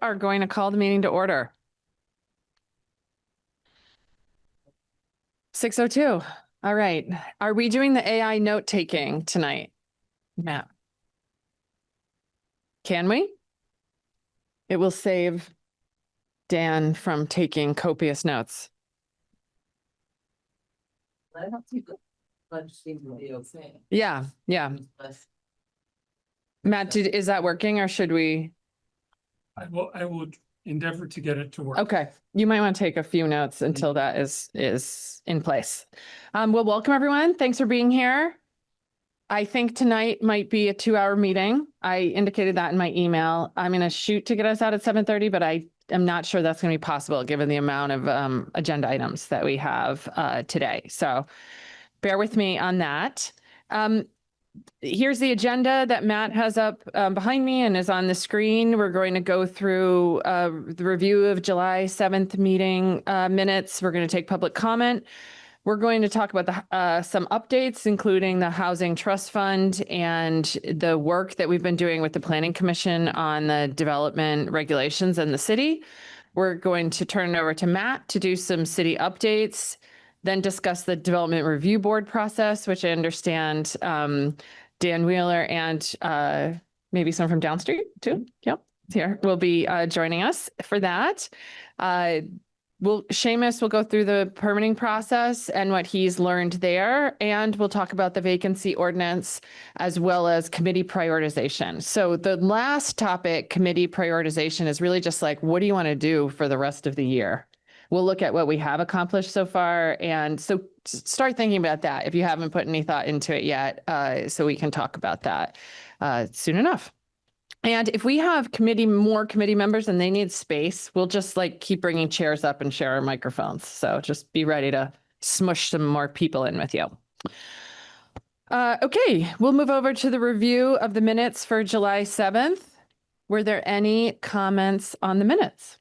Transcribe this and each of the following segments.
are going to call the meeting to order. 6:02. All right. Are we doing the AI note taking tonight? Matt? Can we? It will save Dan from taking copious notes. I don't think the bunch seems to be okay. Yeah. Matt, is that working or should we? I will endeavor to get it to work. Okay, you might want to take a few notes until that is in place. Well, welcome everyone. Thanks for being here. I think tonight might be a 2-hour meeting. I indicated that in my email. I'm going to shoot to get us out at 7:30, but I am not sure that's going to be possible given the amount of agenda items that we have today. So bear with me on that. Here's the agenda that Matt has up behind me and is on the screen. We're going to go through the review of July 7th meeting minutes. We're going to take public comment. We're going to talk about some updates, including the Housing Trust Fund and the work that we've been doing with the Planning Commission on the development regulations in the city. We're going to turn it over to Matt to do some city updates, then discuss the Development Review Board process, which I understand Dan Wheeler and maybe someone from Downstreet too. Yep, here will be joining us for that. Seamus will go through the permitting process and what he's learned there, and we'll talk about the vacancy ordinance as well as committee prioritization. So the last topic, committee prioritization, is really just like, what do you want to do for the rest of the year? We'll look at what we have accomplished so far. And so start thinking about that if you haven't put any thought into it yet, so we can talk about that soon enough. And if we have more committee members and they need space, we'll just like keep bringing chairs up and share our microphones. So just be ready to smush some more people in with you. Okay, we'll move over to the review of the minutes for July 7th. Were there any comments on the minutes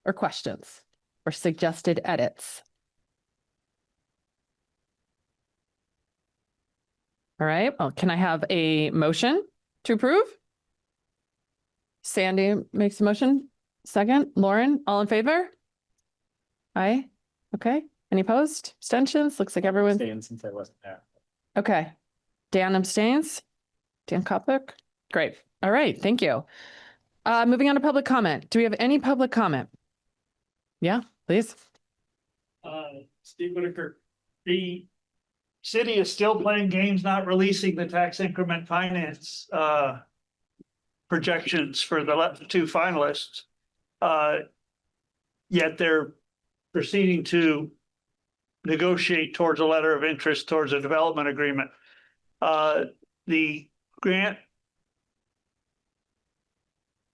or questions or suggested edits? All right, well, can I have a motion to approve? Sandy makes a motion. Second, Lauren, all in favor? Aye. Okay. Any opposed? Abstentions? Looks like everyone. Abstained since I wasn't there. Okay. Dan abstains. Dan Kopic. Great. All right. Thank you. Moving on to public comment. Do we have any public comment? Yeah, please. Steve Whitaker. The city is still playing games, not releasing the tax increment finance projections for the 2 finalists. Yet they're proceeding to negotiate towards a letter of interest towards a development agreement. The grant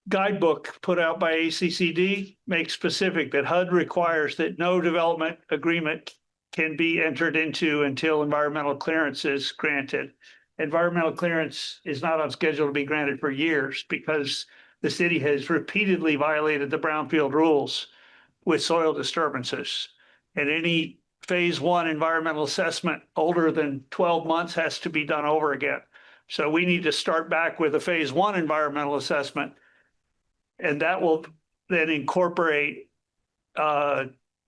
guidebook put out by ACCD makes specific that HUD requires that no development agreement can be entered into until environmental clearance is granted. Environmental clearance is not on schedule to be granted for years because the city has repeatedly violated the brownfield rules with soil disturbances. And any phase 1 environmental assessment older than 12 months has to be done over again. So we need to start back with a phase 1 environmental assessment, and that will then incorporate all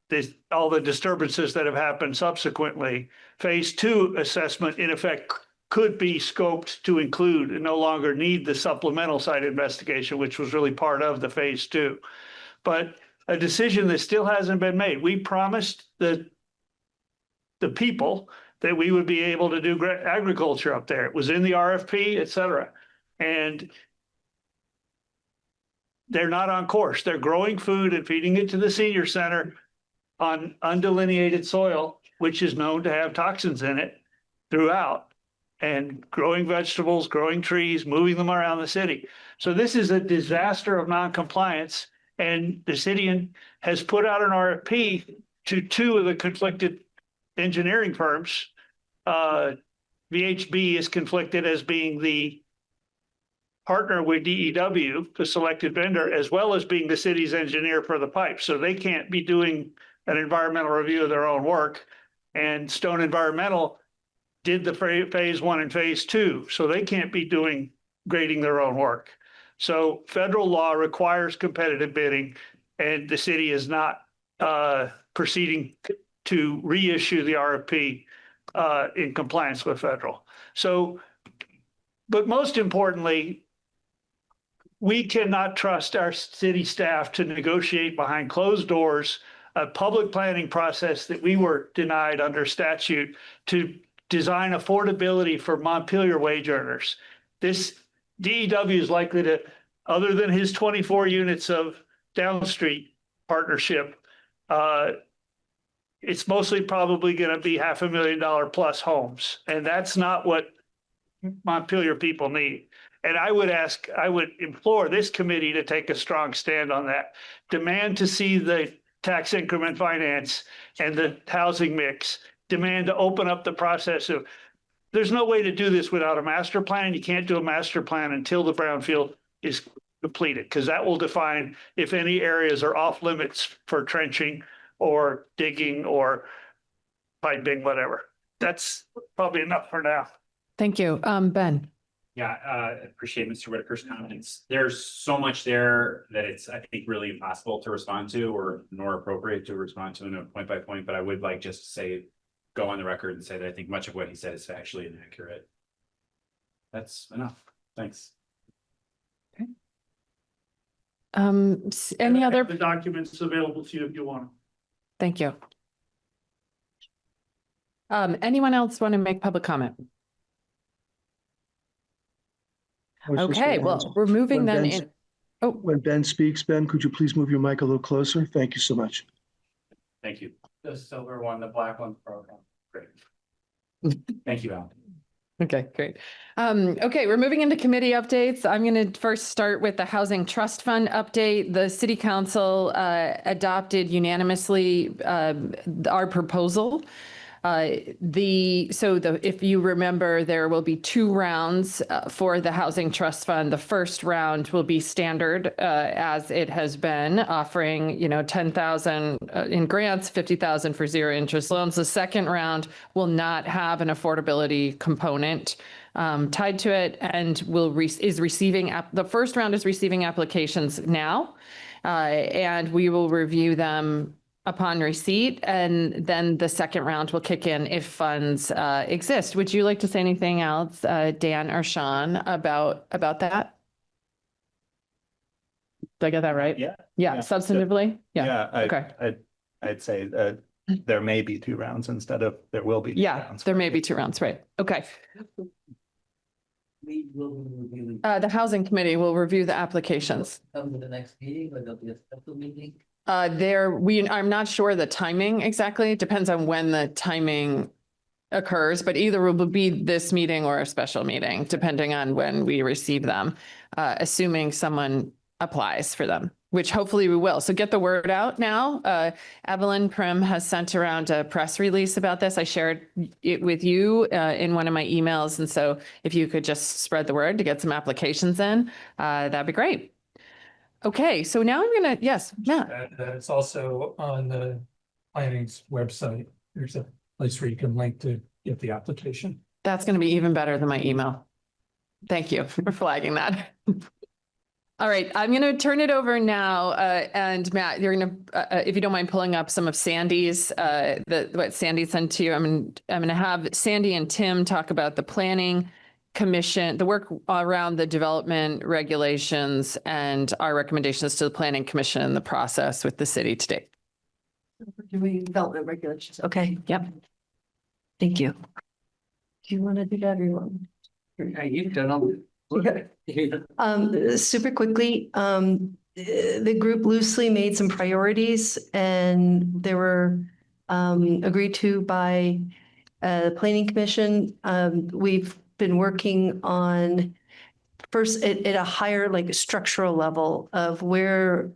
the disturbances that have happened subsequently. Phase 2 assessment, in effect, could be scoped to include and no longer need the supplemental site investigation, which was really part of the phase 2. But a decision that still hasn't been made. We promised the people that we would be able to do agriculture up there. It was in the RFP, et cetera. And they're not on course. They're growing food and feeding it to the senior center on undelineated soil, which is known to have toxins in it throughout. And growing vegetables, growing trees, moving them around the city. So this is a disaster of noncompliance. And the city has put out an RFP to 2 of the conflicted engineering firms. VHB is conflicted as being the partner with DEW, the selected vendor, as well as being the city's engineer for the pipe. So they can't be doing an environmental review of their own work. And Stone Environmental did the phase 1 and phase 2, so they can't be grading their own work. So federal law requires competitive bidding, and the city is not proceeding to reissue the RFP in compliance with federal. So, but most importantly, we cannot trust our city staff to negotiate behind closed doors a public planning process that we were denied under statute to design affordability for Montpelier wage earners. This DEW is likely to, other than his 24 units of downstreet partnership, it's mostly probably going to be $500,000 plus homes. And that's not what Montpelier people need. And I would implore this committee to take a strong stand on that. Demand to see the tax increment finance and the housing mix. Demand to open up the process of, there's no way to do this without a master plan. You can't do a master plan until the brownfield is completed, because that will define if any areas are off limits for trenching or digging or piping, whatever. That's probably enough for now. Thank you. Ben. Yeah, appreciate Mr. Whitaker's comments. There's so much there that it's, I think, really impossible to respond to or nor appropriate to respond to in a point by point, but I would like just to say, go on the record and say that I think much of what he said is factually inaccurate. That's enough. Thanks. Any other? The documents available to you if you want them. Thank you. Anyone else want to make public comment? Okay, well, we're moving then in. Oh, When Ben speaks, Ben, could you please move your mic a little closer? Thank you so much. Thank you. The silver one, the black one, program. Great. Thank you, Alan. okay, great. Okay, we're moving into committee updates. I'm going to first start with the Housing Trust Fund update. The City Council adopted unanimously our proposal. If you remember, there will be 2 rounds for the Housing Trust Fund. The first round will be standard as it has been, offering, $10,000 in grants, $50,000 for zero interest loans. The second round will not have an affordability component tied to it, and the first round is receiving applications now, and we will review them upon receipt, and then the second round will kick in if funds exist. Would you like to say anything else, Dan or Sean, about that? Did I get that right? Yeah. Yeah, substantively? Yeah. Okay. I'd say that there may be 2 rounds instead of there will be. 2 Yeah, rounds. there may be 2 rounds, right? Okay. We will review. The Housing Committee will review the applications. Come to the next meeting, or there'll be a special meeting. I'm not sure the timing exactly. It depends on when the timing occurs, but either will be this meeting or a special meeting, depending on when we receive them, assuming someone applies for them, which hopefully we will. So get the word out now. Evelyn Prim has sent around a press release about this. I shared it with you in one of my emails. And so if you could just spread the word to get some applications in, that'd be great. Okay, so now I'm gonna, yes, Matt. That it's also on the planning's website. There's a place where you can link to get the application. That's gonna be even better than my email. Thank you for flagging that. All right, I'm gonna turn it over now, and Matt, you're gonna, if you don't mind pulling up some of Sandy's, what Sandy sent to you. I'm gonna have Sandy and Tim talk about the planning commission, the work around the development regulations, and our recommendations to the planning commission and the process with the city today. Doing development regulations. Okay. Yep. Thank you. Do you want to do that or you want? You've done all. Super quickly, the group loosely made some priorities, and they were agreed to by the planning commission. We've been working on first at a higher structural level of where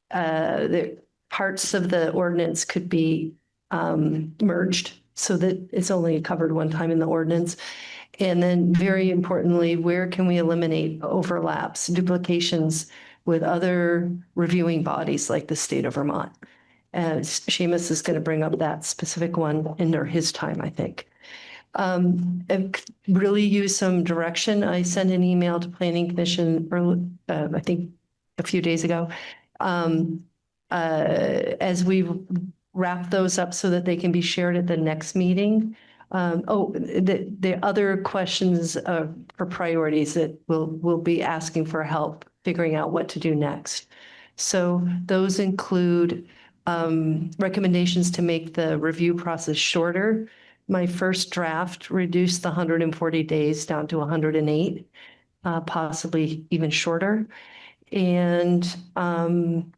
the parts of the ordinance could be merged so that it's only covered one time in the ordinance. And then very importantly, where can we eliminate overlaps, duplications with other reviewing bodies like the state of Vermont? Seamus is going to bring up that specific one in his time, I think. I've really use some direction. I sent an email to Planning Commission, I think a few days ago. As we wrap those up so that they can be shared at the next meeting. The other questions for priorities that we'll be asking for help figuring out what to do next. So those include recommendations to make the review process shorter. My first draft reduced the 140 days down to 108, possibly even shorter. And then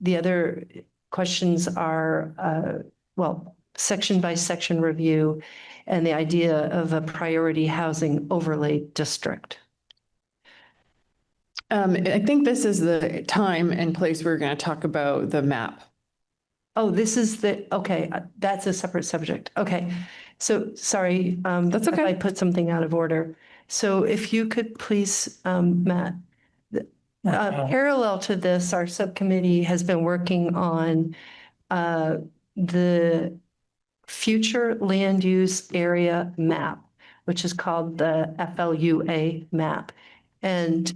the other questions are, section by section review and the idea of a priority housing overlay district. I think this is the time and place we're going to talk about the map. Oh, this is okay, that's a separate subject. Okay, so sorry. That's okay. If I put something out of order. So if you could please, Matt, parallel to this, our subcommittee has been working on the future land use area map, which is called the FLUA map. And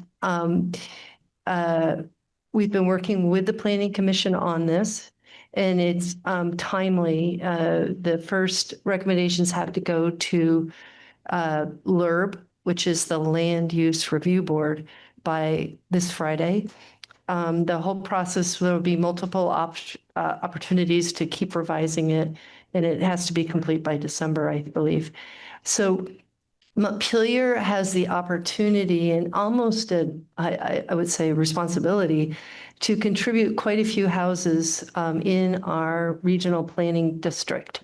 we've been working with the Planning Commission on this, and it's timely. The first recommendations have to go to LURB, which is the Land Use Review Board, by this Friday. The whole process, there will be multiple opportunities to keep revising it, and it has to be complete by December, I believe. So Montpelier has the opportunity and almost I would say responsibility to contribute quite a few houses in our regional planning district.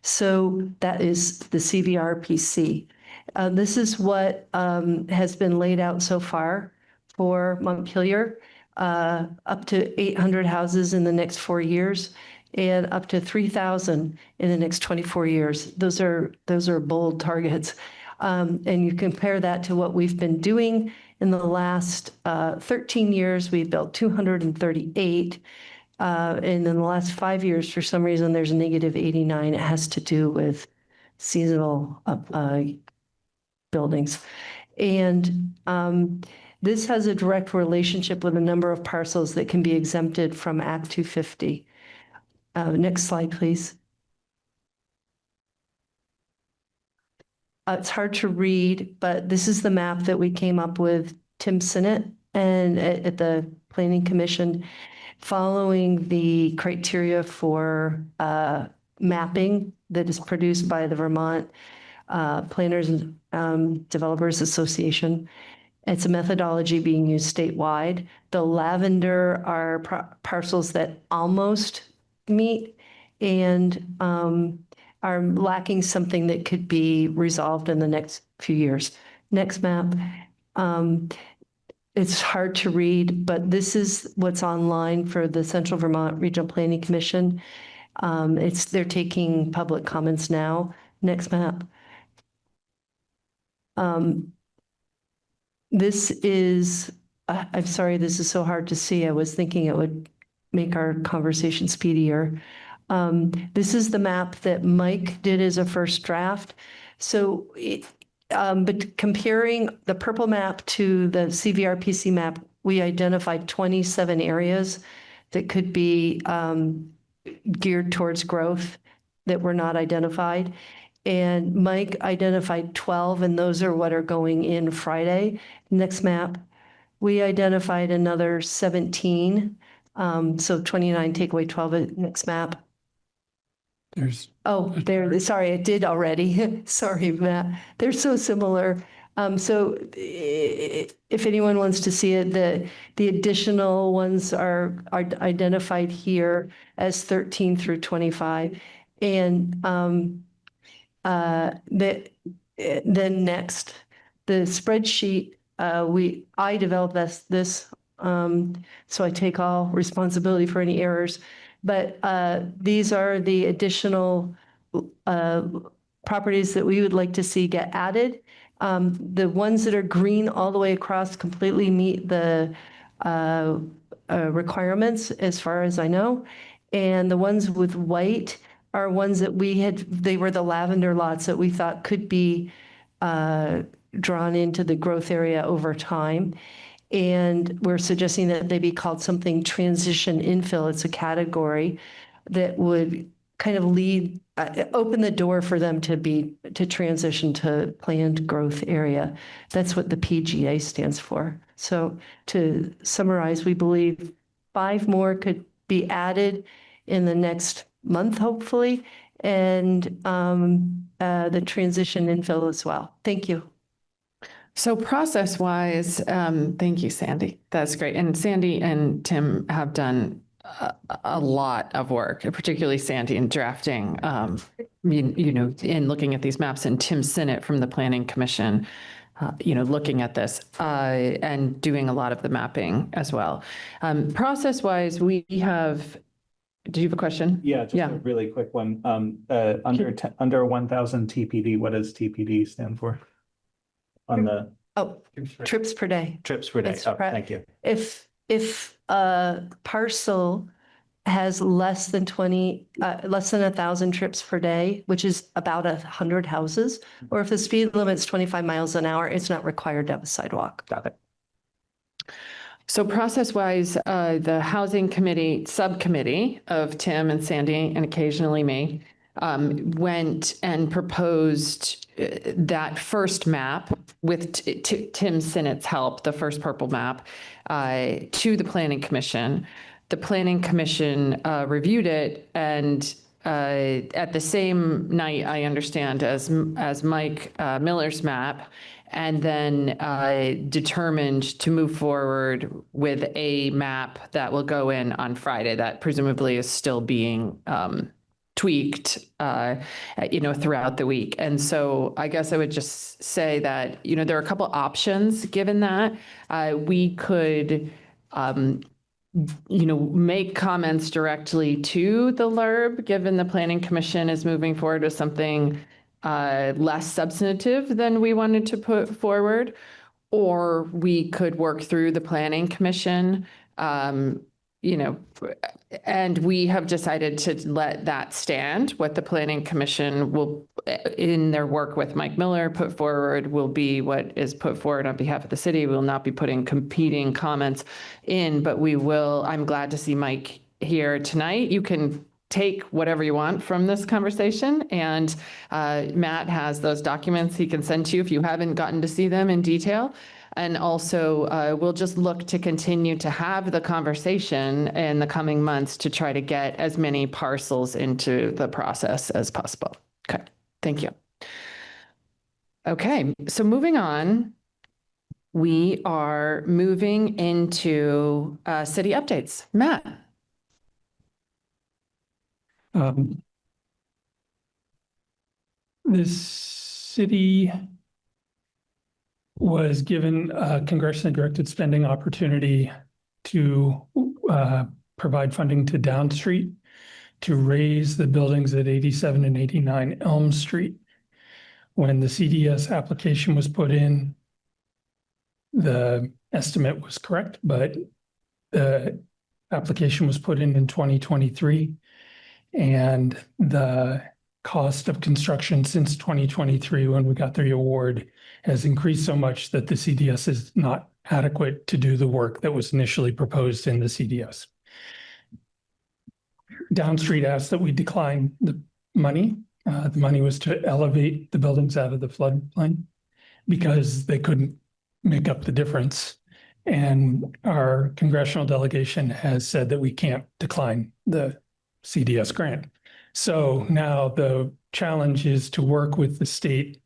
So that is the CVRPC. This is what has been laid out so far for Montpelier, up to 800 houses in the next 4 years and up to 3,000 in the next 24 years. Those are bold targets. And you compare that to what we've been doing in the last 13 years, we've built 238. And in the last 5 years, for some reason, there's a negative 89. It has to do with seasonal buildings. And this has a direct relationship with a number of parcels that can be exempted from Act 250. Next slide, please. It's hard to read, but this is the map that we came up with, Tim Sinnott, and at the Planning Commission, following the criteria for mapping that is produced by the Vermont Planners and Developers Association. It's a methodology being used statewide. The lavender are parcels that almost meet and are lacking something that could be resolved in the next few years. Next map. It's hard to read, but this is what's online for the Central Vermont Regional Planning Commission. They're taking public comments now. Next map. This is, I'm sorry, this is so hard to see. I was thinking it would make our conversation speedier. This is the map that Mike did as a first draft. So, but comparing the purple map to the CVRPC map, we identified 27 areas that could be geared towards growth that were not identified. And Mike identified 12, and those are what are going in Friday. Next map, we identified another 17. So 29, take away 12, next map. Sorry, it did already. Sorry, Matt. They're so similar. So if anyone wants to see it, the additional ones are identified here as 13 through 25. And then next, the spreadsheet, I developed this, so I take all responsibility for any errors. But these are the additional properties that we would like to see get added. The ones that are green all the way across completely meet the requirements as far as I know. And the ones with white are ones that they were the lavender lots that we thought could be drawn into the growth area over time. And we're suggesting that they be called something transition infill. It's a category that would kind of open the door for them to transition to planned growth area. That's what the PGA stands for. So to summarize, we believe 5 more could be added in the next month, hopefully, and the transition infill as well. Thank you. So process-wise, thank you, Sandy. That's great. And Sandy and Tim have done a lot of work, particularly Sandy in drafting, in looking at these maps, and Tim Sinnott from the Planning Commission, looking at this and doing a lot of the mapping as well. Process-wise, we have, do you have a question? Yeah, just a really quick one. Under 1,000 TPD, what does TPD stand for? On the Trips per day. trips per day. That's Oh, correct. thank you. If a parcel has less than 1,000 trips per day, which is about 100 houses, or if the speed limit's 25 miles an hour, it's not required to have a sidewalk. Got it. So process-wise, the Housing Committee subcommittee of Tim and Sandy and occasionally me went and proposed that first map with Tim Sinnott's help, the first purple map, to the Planning Commission. The Planning Commission reviewed it, and at the same night, I understand, as Mike Miller's map, and then determined to move forward with a map that will go in on Friday that presumably is still being tweaked, throughout the week. And so I guess I would just say that, there are a couple options given that. We could, make comments directly to the LURB, given the Planning Commission is moving forward with something less substantive than we wanted to put forward, or we could work through the Planning Commission, and we have decided to let that stand. What the Planning Commission will, in their work with Mike Miller, put forward will be what is put forward on behalf of the city. We will not be putting competing comments in, but we will. I'm glad to see Mike here tonight. You can take whatever you want from this conversation, and Matt has those documents he can send to you if you haven't gotten to see them in detail. And also, we'll just look to continue to have the conversation in the coming months to try to get as many parcels into the process as possible. Okay, thank you. Okay, so moving on, we are moving into city updates. Matt. This city was given a congressionally directed spending opportunity to provide funding to Down Street to raise the buildings at 87 and 89 Elm Street. When the CDS application was put in, the estimate was correct, but the application was put in 2023, and the cost of construction since 2023, when we got the award, has increased so much that the CDS is not adequate to do the work that was initially proposed in the CDS. Down Street asked that we decline the money. The money was to elevate the buildings out of the floodplain because they couldn't make up the difference. And our congressional delegation has said that we can't decline the CDS grant. So now the challenge is to work with the state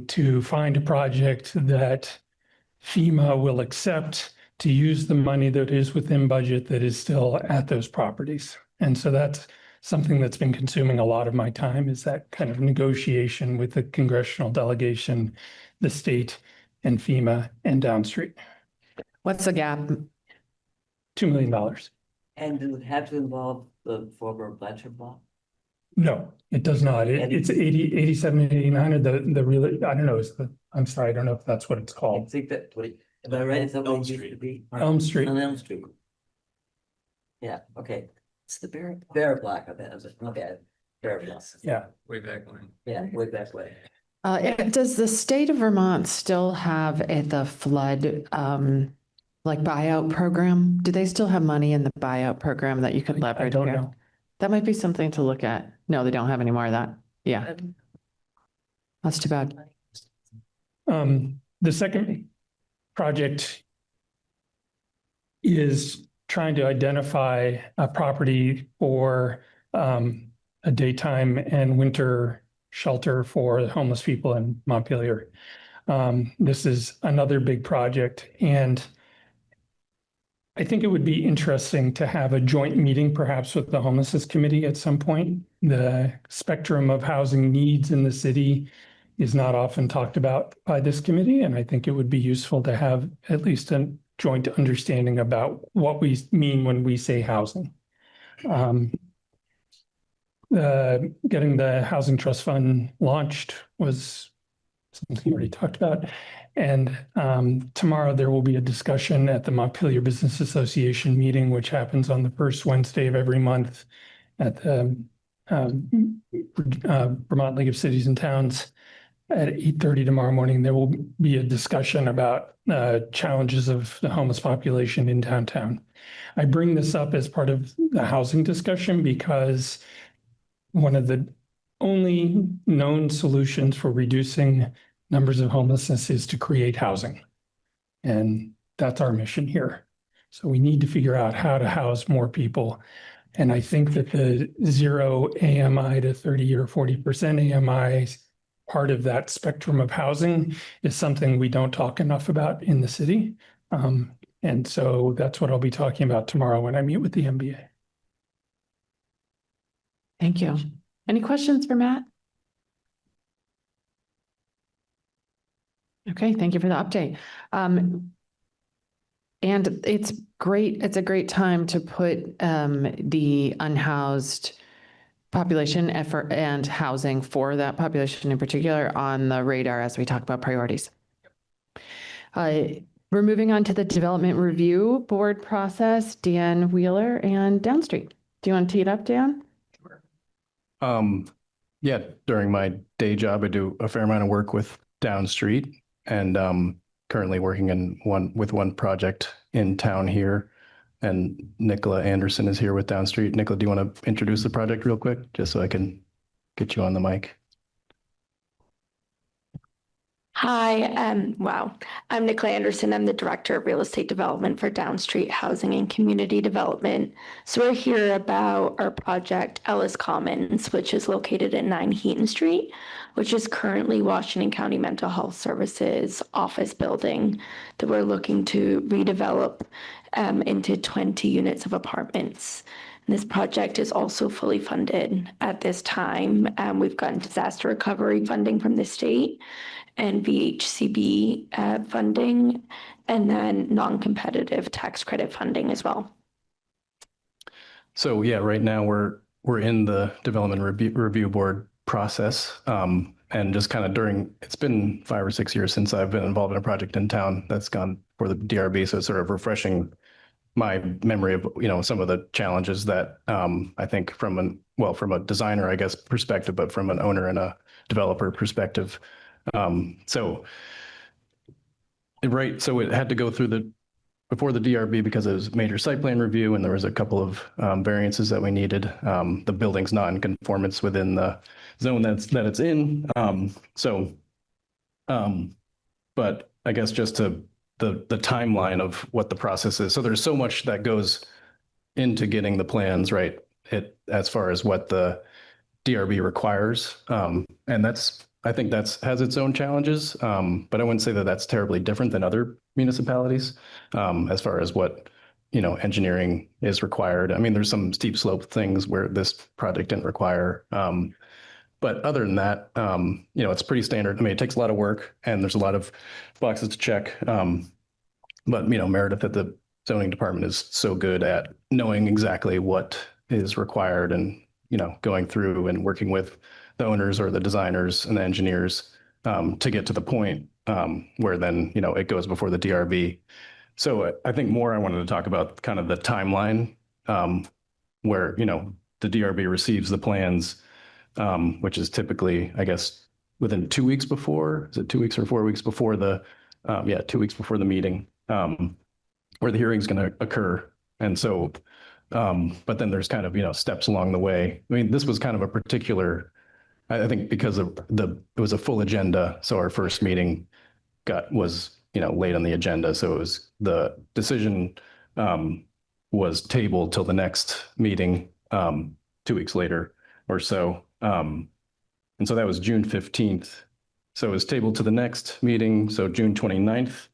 to find a project that FEMA will accept to use the money that is within budget that is still at those properties. And so that's something that's been consuming a lot of my time, is that kind of negotiation with the congressional delegation, the state, and FEMA and Down Street. What's the gap? $2 million. And does it have to involve the former Blanchard block? No, it does not. It's 87 and 89 or the really, I don't know, I'm sorry, I don't know if that's what it's I called. think that, am I right? Is that what it used to be? Elm Street. On Elm Street. Yeah, okay. It's the Barrett. Barrett block, okay, okay. Very awesome. Yeah. Way back when. Yeah, way back when. Does the state of Vermont still have the flood, like buyout program? Do they still have money in the buyout program that you could leverage? I don't here? know. That might be something to look at. No, they don't have any more of that. Yeah. That's too bad. The second project is trying to identify a property for a daytime and winter shelter for homeless people in Montpelier. This is another big project, and I think it would be interesting to have a joint meeting perhaps with the homelessness committee at some point. The spectrum of housing needs in the city is not often talked about by this committee, and I think it would be useful to have at least a joint understanding about what we mean when we say housing. Getting the Housing Trust Fund launched was something we already talked about. And tomorrow there will be a discussion at the Montpelier Business Association meeting, which happens on the first Wednesday of every month at the Vermont League of Cities and Towns at 8:30 tomorrow morning. There will be a discussion about challenges of the homeless population in downtown. I bring this up as part of the housing discussion because one of the only known solutions for reducing numbers of homelessness is to create housing. And that's our mission here. So we need to figure out how to house more people. And I think that the 0 AMI to 30 or 40% AMI part of that spectrum of housing is something we don't talk enough about in the city. And so that's what I'll be talking about tomorrow when I meet with the MBA. Thank you. Any questions for Matt? Okay, thank you for the update. And it's great. It's a great time to put the unhoused population effort and housing for that population in particular on the radar as we talk about priorities. We're moving on to the development review board process. Dan Wheeler and Downstreet. Do you want to tee it up, Dan? Yeah, during my day job, I do a fair amount of work with Downstreet, and currently working with one project in town here. And Nicola Anderson is here with Downstreet. Nicola, do you want to introduce the project real quick, just so I can get you on the mic? Hi, wow. I'm Nicola Anderson. I'm the Director of Real Estate Development for Downstreet Housing and Community Development. So we're here about our project Ellis Commons, which is located at 9 Heaton Street, which is currently Washington County Mental Health Services office building that we're looking to redevelop into 20 units of apartments. And this project is also fully funded at this time. We've gotten disaster recovery funding from the state and VHCB funding, and then non-competitive tax credit funding as well. So yeah, right now we're in the development review board process, and just kind of it's been 5 or 6 years since I've been involved in a project in town that's gone for the DRB, so it's sort of refreshing my memory of some of the challenges that I think from a designer, I guess, perspective, but from an owner and a developer perspective. So it had to go through before the DRB because it was major site plan review, and there was a couple of variances that we needed. The building's not in conformance within the zone that it's in. But I guess just to the timeline of what the process is. So there's so much that goes into getting the plans right, as far as what the DRB requires. And I think has its own challenges, but I wouldn't say that that's terribly different than other municipalities, as far as what, engineering is required. I mean, there's some steep slope things where this project didn't require. But other than that, it's pretty standard. I mean, it takes a lot of work and there's a lot of boxes to check. But, Meredith at the zoning department is so good at knowing exactly what is required and, going through and working with the owners or the designers and the engineers to get to the point where then, it goes before the DRB. So I think I wanted to talk about kind of the timeline where, the DRB receives the plans which is typically, I guess, within 2 weeks before, is it 2 weeks or 4 weeks before the, 2 weeks before the meeting, where the hearing's going to occur. And so, but then there's kind of, steps along the way. I mean, this was kind of a particular, I think because of it was a full agenda. So our first meeting was late on the agenda. So it was the decision was tabled till the next meeting 2 weeks later or so. And so that was June 15th. So it was tabled to the next meeting. So June 29th,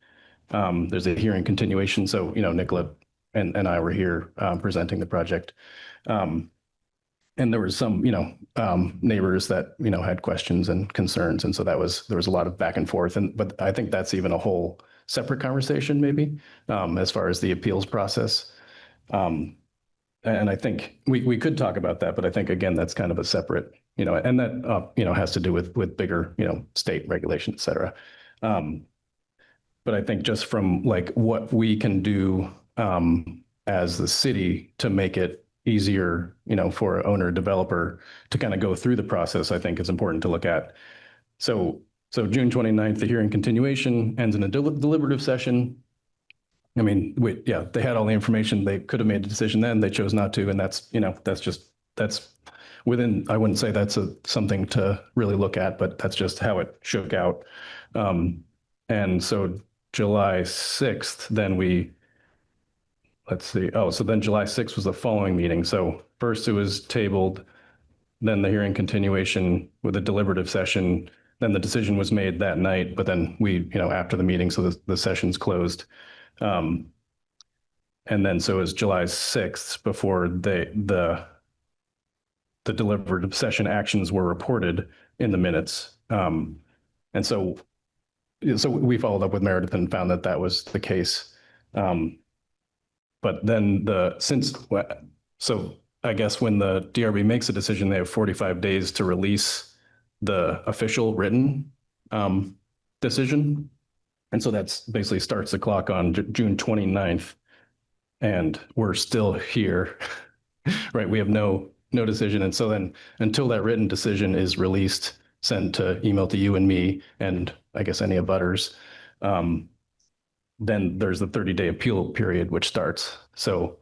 there's a hearing continuation. So, Nicola and I were here presenting the project. And there was some, neighbors that, had questions and concerns. And so there was a lot of back and forth. But I think that's even a whole separate conversation, maybe, as far as the appeals process. And I think we could talk about that, but I think, again, that's kind of a separate, and that, has to do with bigger, state regulation, et cetera. But I think just from like what we can do as the city to make it easier, for an owner developer to kind of go through the process, I think is important to look at. So June 29th, the hearing continuation ends in a deliberative session. I mean, they had all the information. They could have made a decision then. They chose not to. And that's within, I wouldn't say that's something to really look at, but that's just how it shook out. And so July 6th, then let's see. Oh, so then July 6th was the following meeting. So first it was tabled, then the hearing continuation with a deliberative session. Then the decision was made that night, but then after the meeting, so the session's closed. And then so it was July 6th before the deliberative session actions were reported in the minutes. And so we followed up with Meredith and found that was the case. But then so I guess when the DRB makes a decision, they have 45 days to release the official written decision. And so that's basically starts the clock on June 29th. And we're still here, right? We have no decision. And so then until that written decision is released, sent to email to you and me, and I guess any abutters, then there's the 30-day appeal period, which starts. So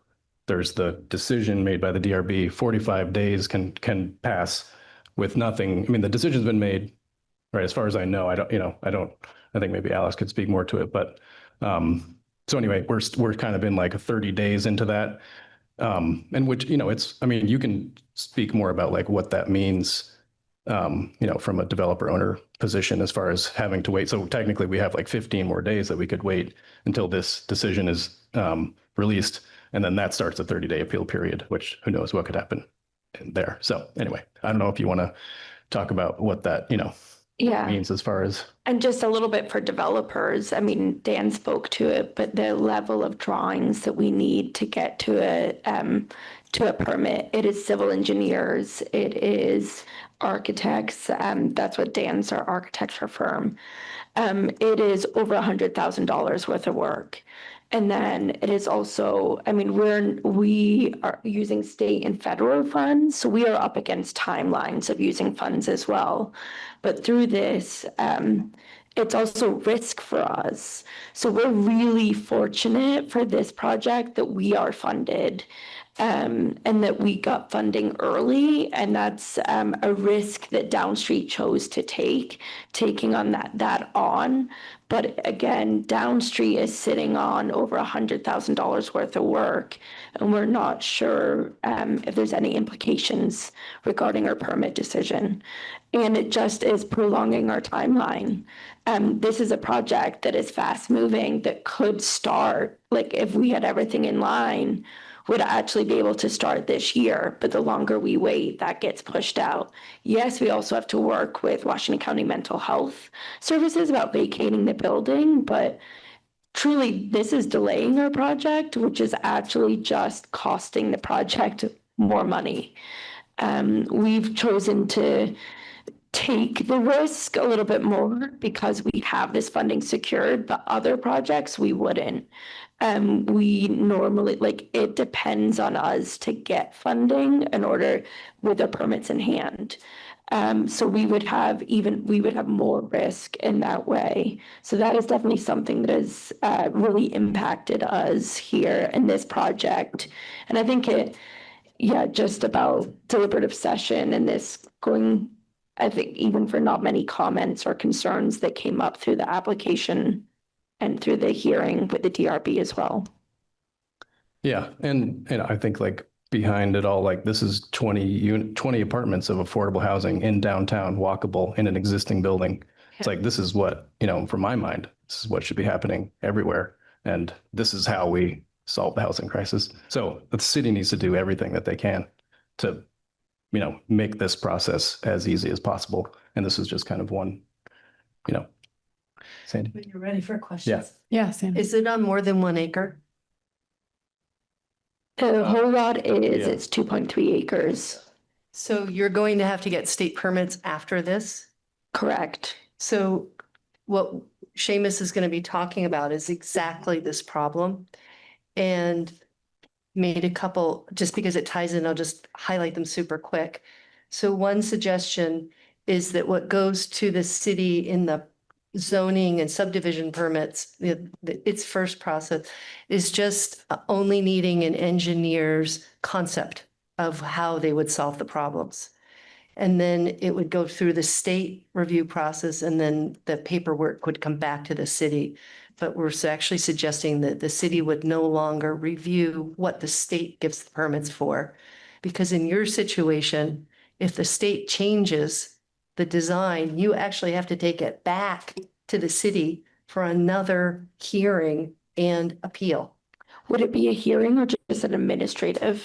there's the decision made by the DRB, 45 days can pass with nothing. I mean, the decision's been made, right? As far as I know, I think maybe Alice could speak more to it, but so anyway, we're kind of in like 30 days into that. And which, you can speak more about like what that means, from a developer owner position as far as having to wait. So technically we have like 15 more days that we could wait until this decision is released. And then that starts a 30-day appeal period, which who knows what could happen there. So anyway, I don't know if you want to talk about what that, means as far as. And just a little bit for developers. I mean, Dan spoke to it, but the level of drawings that we need to get to a permit, it is civil engineers, it is architects. That's what Dan's our architecture firm. It is over $100,000 worth of work. And then it is also, I mean, we are using state and federal funds, so we are up against timelines of using funds as well. But through this, it's also risk for us. So we're really fortunate for this project that we are funded. And that we got funding early, and that's a risk that Downstreet chose to taking on that on. But again, Downstreet is sitting on over $100,000 worth of work, and we're not sure if there's any implications regarding our permit decision. And it just is prolonging our timeline. This is a project that is fast moving, that could start, like if we had everything in line, would actually be able to start this year, but the longer we wait, that gets pushed out. Yes, we also have to work with Washington County Mental Health Services about vacating the building, but truly this is delaying our project, which is actually just costing the project more money. We've chosen to take the risk a little bit more because we have this funding secured, but other projects we wouldn't. We normally, like, it depends on us to get funding in order with the permits in hand. So we would have more risk in that way. So that is definitely something that has really impacted us here in this project. And I think just about deliberative session and this going, I think even for not many comments or concerns that came up through the application and through the hearing with the DRB as well. Yeah, and I think like behind it all, like this is 20 apartments of affordable housing in downtown, walkable in an existing building. It's like, this is what, from my mind, this is what should be happening everywhere. And this is how we solve the housing crisis. So the city needs to do everything that they can to, make this process as easy as possible. And this is just kind of one, Sandy. When you're ready for questions. Yeah, Sandy. Is it on more than 1 acre? The whole lot is, yeah. it's 2.3 acres. So you're going to have to get state permits after this? Correct. So what Seamus is going to be talking about is exactly this problem. And made a couple, just because it ties in, I'll just highlight them super quick. So one suggestion is that what goes to the city in the zoning and subdivision permits, its first process is just only needing an engineer's concept of how they would solve the problems. And then it would go through the state review process, and then the paperwork would come back to the city. But we're actually suggesting that the city would no longer review what the state gives the permits for. Because in your situation, if the state changes the design, you actually have to take it back to the city for another hearing and appeal. Would it be a hearing or just an administrative?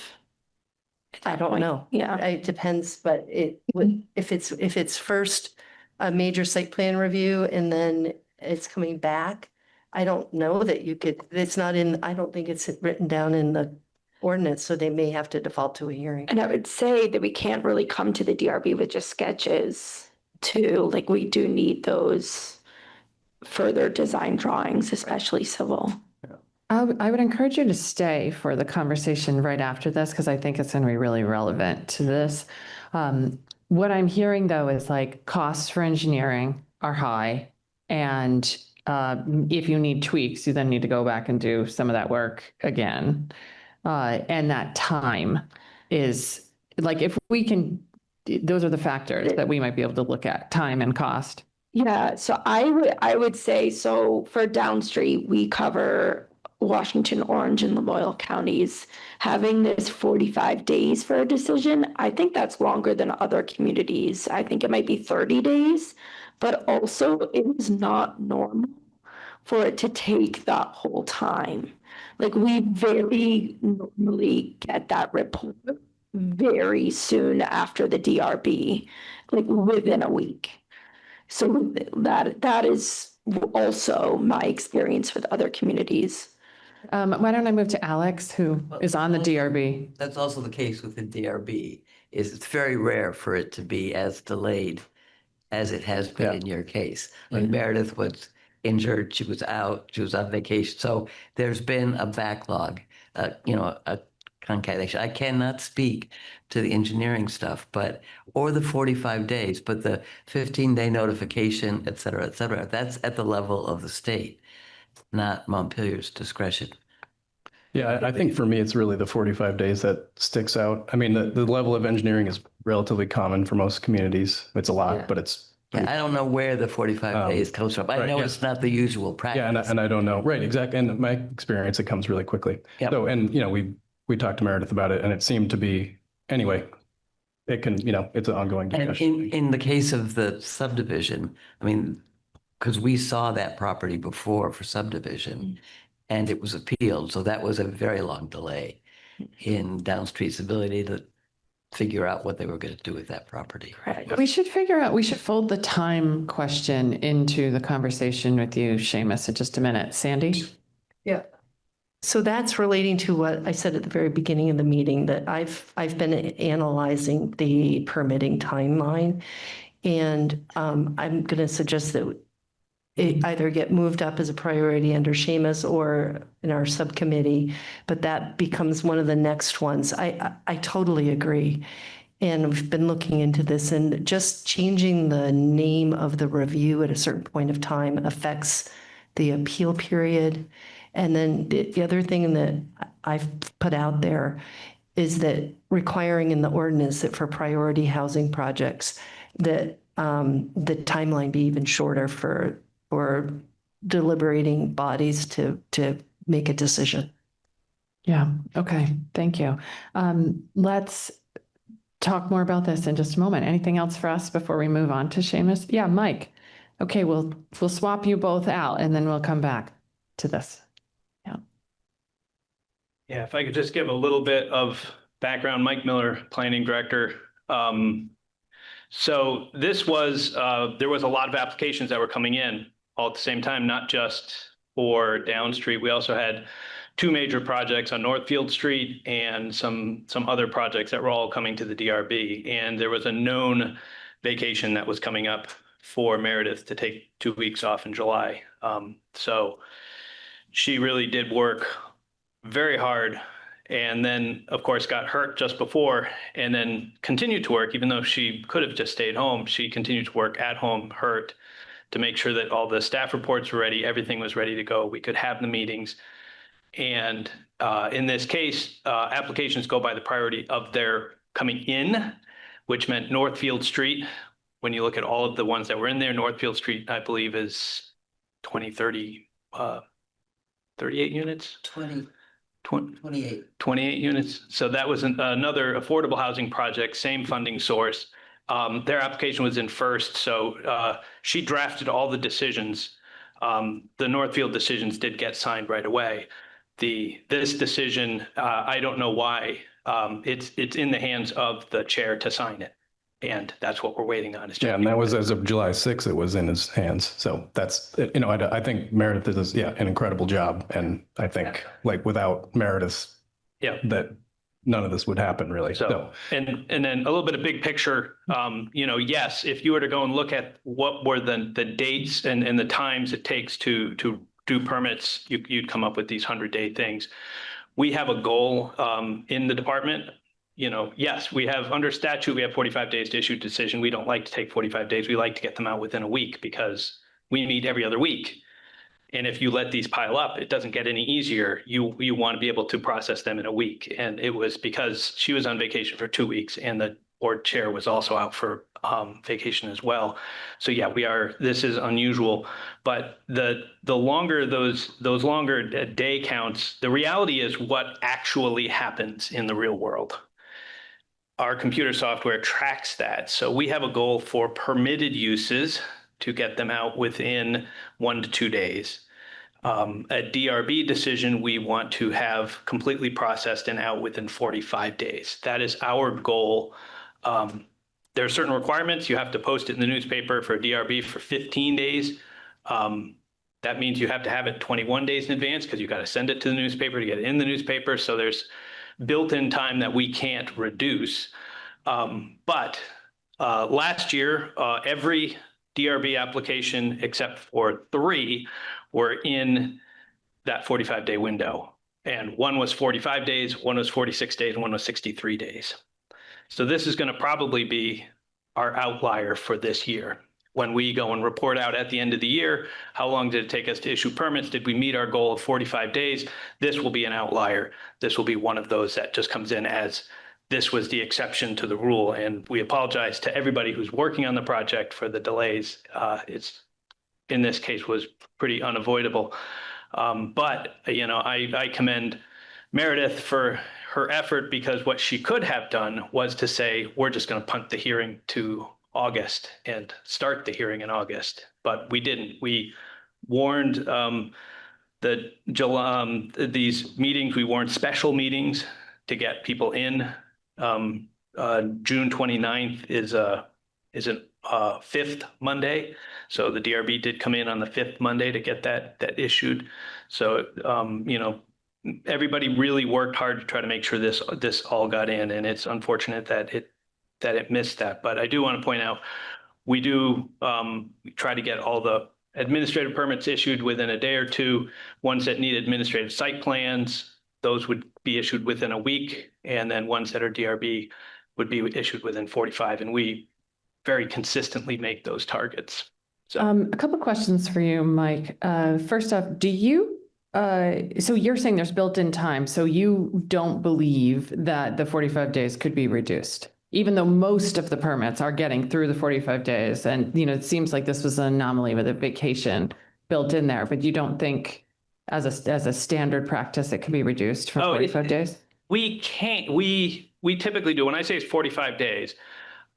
I don't know. Yeah. It depends, but it would, if it's first a major site plan review and then it's coming back, I don't know that you could, it's not in, I don't think it's written down in the ordinance, so they may have to default to a hearing. And I would say that we can't really come to the DRB with just sketches too. Like, we do need those further design drawings, especially civil. I would encourage you to stay for the conversation right after this, because I think it's going to be really relevant to this. What I'm hearing, though, is like costs for engineering are high. And if you need tweaks, you then need to go back and do some of that work again. And that time is like, if we can, those are the factors that we might be able to look at, time and cost. Yeah, so I would say, so for Downstreet, we cover Washington, Orange, and Lamoille counties. Having this 45 days for a decision, I think that's longer than other communities. I think it might be 30 days, but also it is not normal for it to take that whole time. Like, we very normally get that report very soon after the DRB, like within a week. So that is also my experience with other communities. Why don't I move to Alex, who is on the DRB? That's also the case with the DRB, is it's very rare for it to be as delayed as it has been in your case. Like Meredith was injured, she was out, she was on vacation. So there's been a backlog, a concatenation. I cannot speak to the engineering stuff, or the 45 days, but the 15-day notification, et cetera, that's at the level of the state, not Montpelier's discretion. Yeah, I think for me, it's really the 45 days that sticks out. I mean, the level of engineering is relatively common for most communities. It's a lot, but it's. I don't know where the 45 days comes from. I know it's not the usual practice. Yeah, and I don't know. Right, exactly. And my experience, it comes really quickly. Yep. So, and we talked to Meredith about it, and it seemed to be, anyway, it can, it's an ongoing discussion. And in the case of the subdivision, I mean, because we saw that property before for subdivision and it was appealed. So that was a very long delay in Downstreet's ability to figure out what they were going to do with that property. Right. We should fold the time question into the conversation with you, Seamus, in just a minute. Sandy? Yeah. So that's relating to what I said at the very beginning of the meeting, that I've been analyzing the permitting timeline. And I'm going to suggest that it either get moved up as a priority under Seamus or in our subcommittee, but that becomes one of the next ones. I totally agree. And we've been looking into this, and just changing the name of the review at a certain point of time affects the appeal period. And then the other thing that I've put out there is that requiring in the ordinance that for priority housing projects, that the timeline be even shorter for deliberating bodies to make a decision. Yeah, okay, thank you. Let's talk more about this in just a moment. Anything else for us before we move on to Seamus? Yeah, Mike. Okay, we'll swap you both out and then we'll come back to this. Yeah, if I could just give a little bit of background, Mike Miller, Planning Director. So this was, there was a lot of applications that were coming in all at the same time, not just for Down Street. We also had two major projects on Northfield Street and some other projects that were all coming to the DRB. And there was a known vacation that was coming up for Meredith to take 2 weeks off in July. So she really did work very hard, and then of course got hurt just before, and then continued to work even though she could have just stayed home. She continued to work at home, hurt, to make sure that all the staff reports were ready, everything was ready to go, we could have the meetings. And in this case, applications go by the priority of their coming in, which meant Northfield Street. When you look at all of the ones that were in there, Northfield Street, I believe, is 38 units. 28 units. So that was another affordable housing project, same funding source. Their application was in first. So she drafted all the decisions. The Northfield decisions did get signed right away. This decision, I don't know why. It's in the hands of the chair to sign it. And that's what we're waiting on. Yeah, and that was as of July 6th, it was in his hands. So that's, you know, I think Meredith does, an incredible job. And I think like without Meredith, that none of this would happen really. So, and then a little bit of big picture, you know, yes, if you were to go and look at what were the dates and the times it takes to do permits, you'd come up with these 100-day things. We have a goal in the department. You know, yes, we have under statute, we have 45 days to issue a decision. We don't like to take 45 days. We like to get them out within a week because we meet every other week. And if you let these pile up, it doesn't get any easier. You want to be able to process them in a week. And it was because she was on vacation for 2 weeks and the board chair was also out for vacation as well. So yeah, this is unusual, but the longer those longer day counts, the reality is what actually happens in the real world. Our computer software tracks that. So we have a goal for permitted uses to get them out within 1 to 2 days. A DRB decision, we want to have completely processed and out within 45 days. That is our goal. There are certain requirements. You have to post it in the newspaper for a DRB for 15 days. That means you have to have it 21 days in advance because you got to send it to the newspaper to get it in the newspaper. So there's built-in time that we can't reduce. But last year, every DRB application except for 3 were in that 45-day window. And one was 45 days, one was 46 days, and one was 63 days. So this is going to probably be our outlier for this year. When we go and report out at the end of the year, how long did it take us to issue permits? Did we meet our goal of 45 days? This will be an outlier. This will be one of those that just comes in as this was the exception to the rule. And we apologize to everybody who's working on the project for the delays. It's, in this case, was pretty unavoidable. But, you know, I commend Meredith for her effort because what she could have done was to say, we're just going to punt the hearing to August and start the hearing in August, but we didn't. We warned these meetings. We warned special meetings to get people in. June 29th is a 5th Monday, so the DRB did come in on the 5th Monday to get that issued. So you know, everybody really worked hard to try to make sure this all got in, and it's unfortunate that it missed that. But I do want to point out We do try to get all the administrative permits issued within a day or two. Ones that need administrative site plans, those would be issued within a week. And then ones that are DRB would be issued within 45. And we very consistently make those targets. So A couple of questions for you, Mike. First off, do you, so you're saying there's built-in time, so you don't believe that the 45 days could be reduced, even though most of the permits are getting through the 45 days. And, you know, it seems like this was an anomaly with a vacation built in there, but you don't think as a standard practice, it can be reduced for 45 days? we can't, we typically do, when I say it's 45 days,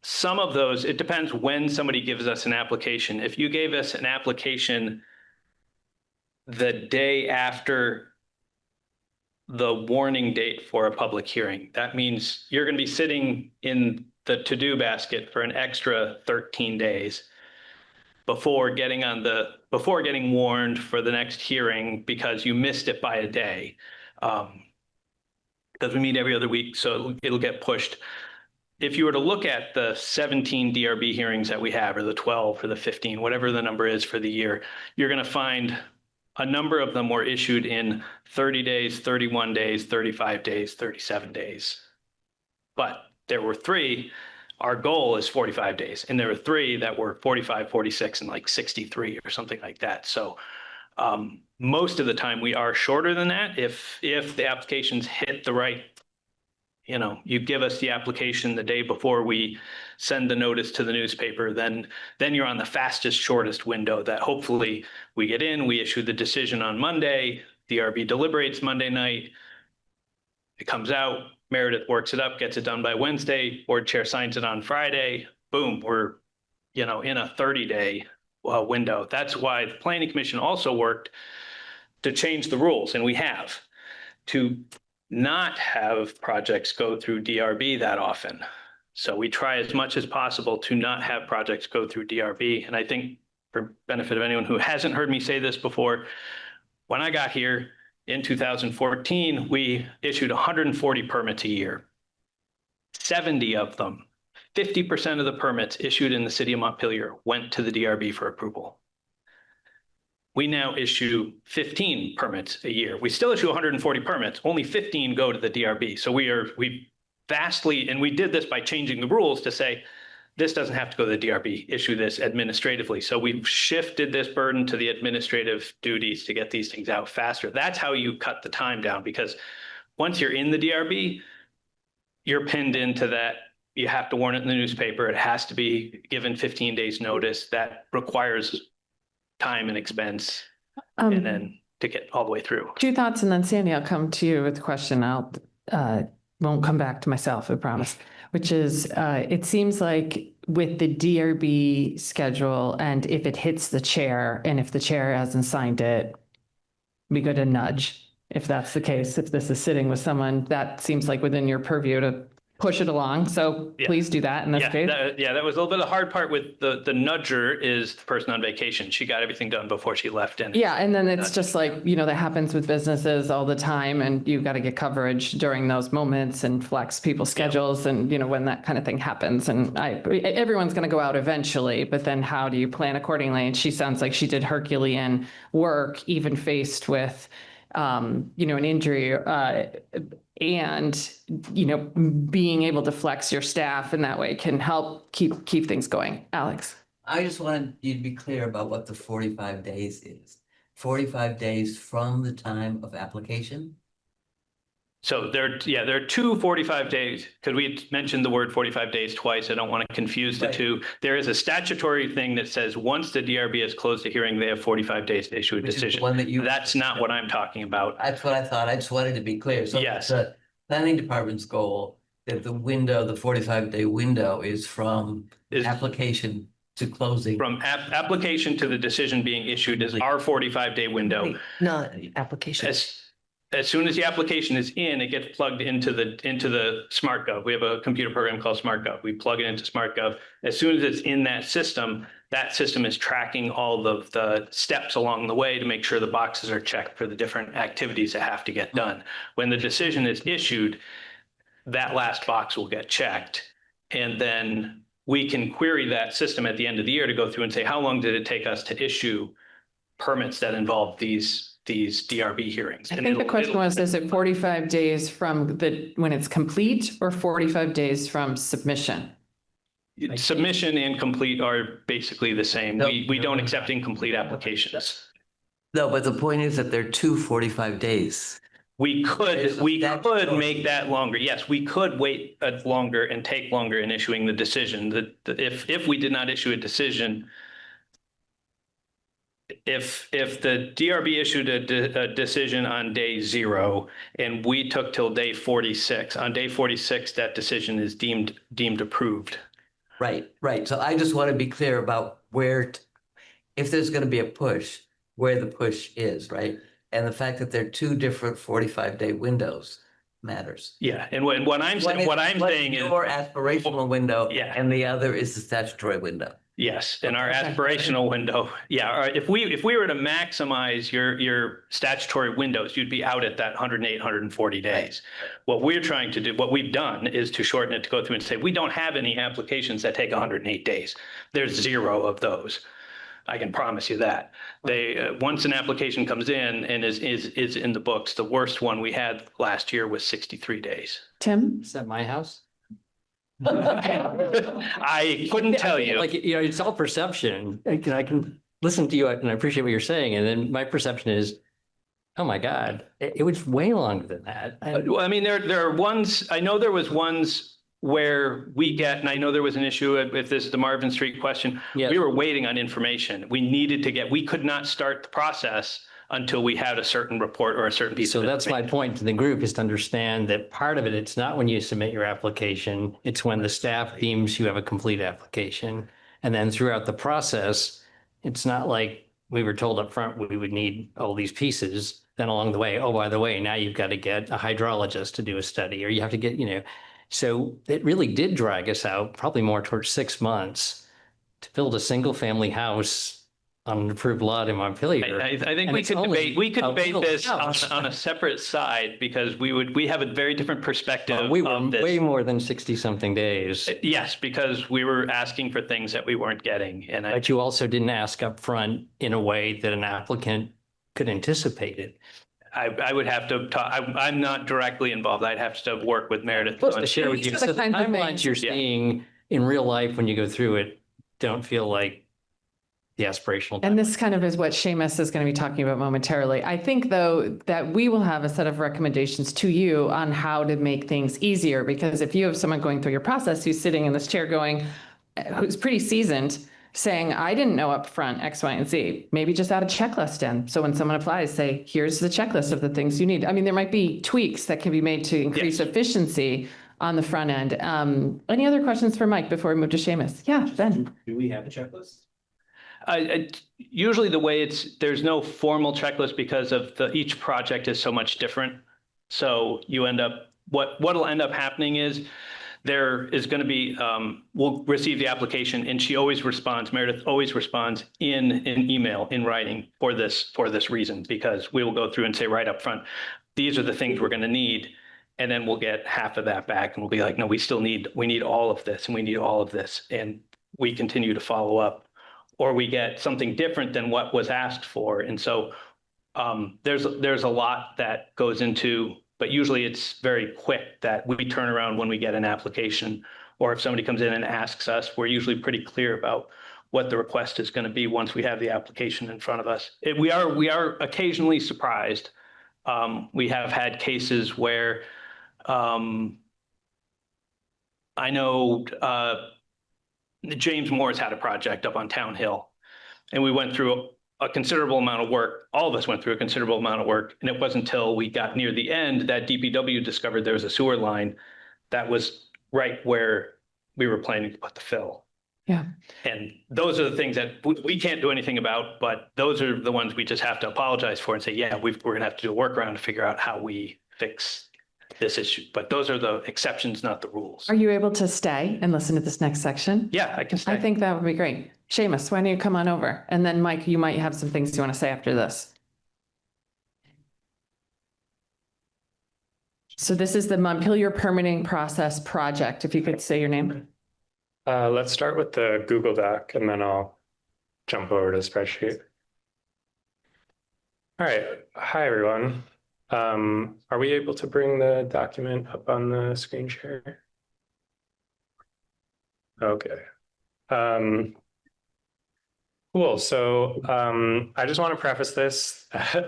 some of those, it depends when somebody gives us an application. If you gave us an application the day after the warning date for a public hearing, that means you're going to be sitting in the to-do basket for an extra 13 days before getting warned for the next hearing because you missed it by a day. Because we meet every other week, so it'll get pushed. If you were to look at the 17 DRB hearings that we have, or the 12 or the 15, whatever the number is for the year, you're going to find a number of them were issued in 30 days, 31 days, 35 days, 37 days. But there were 3, our goal is 45 days. And there were 3 that were 45, 46, and like 63 or something like that. So most of the time we are shorter than that. If the applications hit the right, you know, you give us the application the day before we send the notice to the newspaper, then you're on the fastest, shortest window that hopefully we get in, we issue the decision on Monday, DRB deliberates Monday night, it comes out, Meredith works it up, gets it done by Wednesday, board chair signs it on Friday, boom, we're, you know, in a 30-day window. That's why the Planning Commission also worked to change the rules, and we have, to not have projects go through DRB that often. So we try as much as possible to not have projects go through DRB. And I think for benefit of anyone who hasn't heard me say this before, when I got here in 2014, we issued 140 permits a year. 70 of them, 50% of the permits issued in the city of Montpelier went to the DRB for approval. We now issue 15 permits a year. We still issue 140 permits, only 15 go to the DRB. So we vastly, and we did this by changing the rules to say, this doesn't have to go to the DRB, issue this administratively. So we've shifted this burden to the administrative duties to get these things out faster. That's how you cut the time down, because once you're in the DRB, you're pinned into that. You have to warn it in the newspaper. It has to be given 15 days notice. That requires time and expense, and then to get all the way through. 2 thoughts, and then Sandy, I'll come to you with a question. I'll won't come back to myself, I promise, which is it seems like with the DRB schedule, and if it hits the chair, and if the chair hasn't signed it, we go to nudge. If that's the case, if this is sitting with someone, that seems like within your purview to push it along. So please do that in this case. That was a little bit of the hard part with the nudger is the person on vacation. She got everything done before she left. And and then it's just like, you know, that happens with businesses all the time, and you've got to get coverage during those moments and flex people's schedules. And, you know, when that kind of thing happens, and everyone's going to go out eventually, but then how do you plan accordingly? And she sounds like she did Herculean work, even faced with, you know, an injury, and, you know, being able to flex your staff in that way can help keep things going. Alex. I just wanted you to be clear about what the 45 days is. 45 days from the time of application? So there are 2 45 days, because we mentioned the word 45 days twice. I don't want to confuse the two. There is a statutory thing that says once the DRB has closed a hearing, they have 45 days to issue a decision. That's not what I'm talking about. That's what I thought. I just wanted to be clear. So yes, the planning department's goal that the window, the 45-day window, is from application to closing. From application to the decision being issued is our 45-day window. Not application. As soon as the application is in, it gets plugged into the SmartGov. We have a computer program called SmartGov. We plug it into SmartGov. As soon as it's in that system is tracking all of the steps along the way to make sure the boxes are checked for the different activities that have to get done. When the decision is issued, that last box will get checked. And then we can query that system at the end of the year to go through and say, how long did it take us to issue permits that involve these DRB hearings? I And think the it'll- question it'll- was, is it 45 days from when it's complete or 45 days from submission? Submission and complete are basically the same. No. We don't accept incomplete applications. No, but the point is that they're 2 45 days. We There's a could statutory- make that longer. Yes, we could wait longer and take longer in issuing the decision. If we did not issue a decision, if the DRB issued a decision on day 0 and we took till day 46, on day 46, that decision is deemed approved. Right. So I just want to be clear about if there's going to be a push, where the push is, right? And the fact that they're 2 different 45-day windows matters. Yeah, and what I'm saying is your aspirational window, Yeah. and the other is the statutory window. yes, in our aspirational window. Yeah, all right, if we were to maximize your statutory windows, you'd be out at that 108, 140 days. What we're trying to do, what we've done is to shorten it to go through and say, we don't have any applications that take 108 days. There's 0 of those. I can promise you that. They once an application comes in and is in the books, the worst one we had last year was 63 days. Tim? Is that my house? I couldn't tell you. Like, it's all perception. I can listen to you and I appreciate what you're saying. And then my perception is, oh my God, it was way longer than that. Well, I mean, there are ones, I know there was ones where we get, and I know there was an issue if this is the Marvin Street question, Yes. we were waiting on information. We could not start the process until we had a certain report or a certain piece So of that's my information. point to the group, is to understand that part of it, it's not when you submit your application, it's when the staff deems you have a complete application. And then throughout the process, it's not like we were told up front we would need all these pieces. Then along the way, oh, by the way, now you've got to get a hydrologist to do a study, or you have to get, so it really did drag us out probably more towards 6 months to build a single family house on an approved lot in Montpelier. I think And we it's could only debate, we could a debate little this house. on a separate side because we have a very different perspective We were of this. way more than 60 something days, Yes, because we were asking for things that we weren't getting. And but you also didn't ask up front in a way that an applicant could anticipate it. I would have to talk, I'm not directly involved. I'd have to work with Meredith. Supposed to share with you. These are the So the kinds of timelines things- you're Yeah. seeing in real life when you go through it don't feel like the aspirational. And this kind of is what Seamus is going to be talking about momentarily. I think, though, that we will have a set of recommendations to you on how to make things easier, because if you have someone going through your process who's sitting in this chair going, who's pretty seasoned, saying, I didn't know up front X, Y, and Z, maybe just add a checklist in. So when someone applies, say, here's the checklist of the things you need. I mean, there might be tweaks that can be made to increase efficiency on the front end. Any other questions for Mike before we move to Seamus? Yeah, Ben. Do we have a checklist? Usually the way there's no formal checklist because of each project is so much different. So you end up, what'll end up happening is there is going to be, we'll receive the application and she always responds, Meredith always responds in an email, in writing for this reason, because we will go through and say right up front, these are the things we're going to need. And then we'll get half of that back and we'll be like, no, we need all of this and we need all of this. And we continue to follow up, or we get something different than what was asked for. And so there's a lot that goes into, but usually it's very quick that we turn around when we get an application, or if somebody comes in and asks us, we're usually pretty clear about what the request is going to be once we have the application in front of us. We are occasionally surprised. We have had cases where I know James Moore's had a project up on Town Hill, and we went through a considerable amount of work. All of us went through a considerable amount of work. And it wasn't until we got near the end that DPW discovered there was a sewer line that was right where we were planning to put the fill. Yeah. And those are the things that we can't do anything about, but those are the ones we just have to apologize for and say, yeah, we're going to have to do a workaround to figure out how we fix this issue. But those are the exceptions, not the rules. Are you able to stay and listen to this next section? Yeah, I can stay. I think that would be great. Seamus, why don't you come on over? And then Mike, you might have some things you want to say after this. So this is the Montpelier Permitting Process Project. If you could say your name. Let's start with the Google Doc and then I'll jump over to the spreadsheet. All right. Hi, everyone. Are we able to bring the document up on the screen share? Okay. Cool. So I just want to preface this.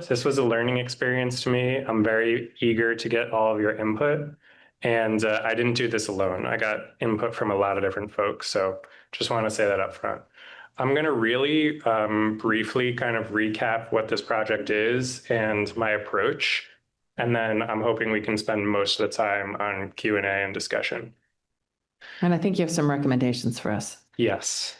This was a learning experience to me. I'm very eager to get all of your input. And I didn't do this alone. I got input from a lot of different folks. So just want to say that up front. I'm going to really briefly kind of recap what this project is and my approach. And then I'm hoping we can spend most of the time on Q&A and discussion. And I think you have some recommendations for us. Yes.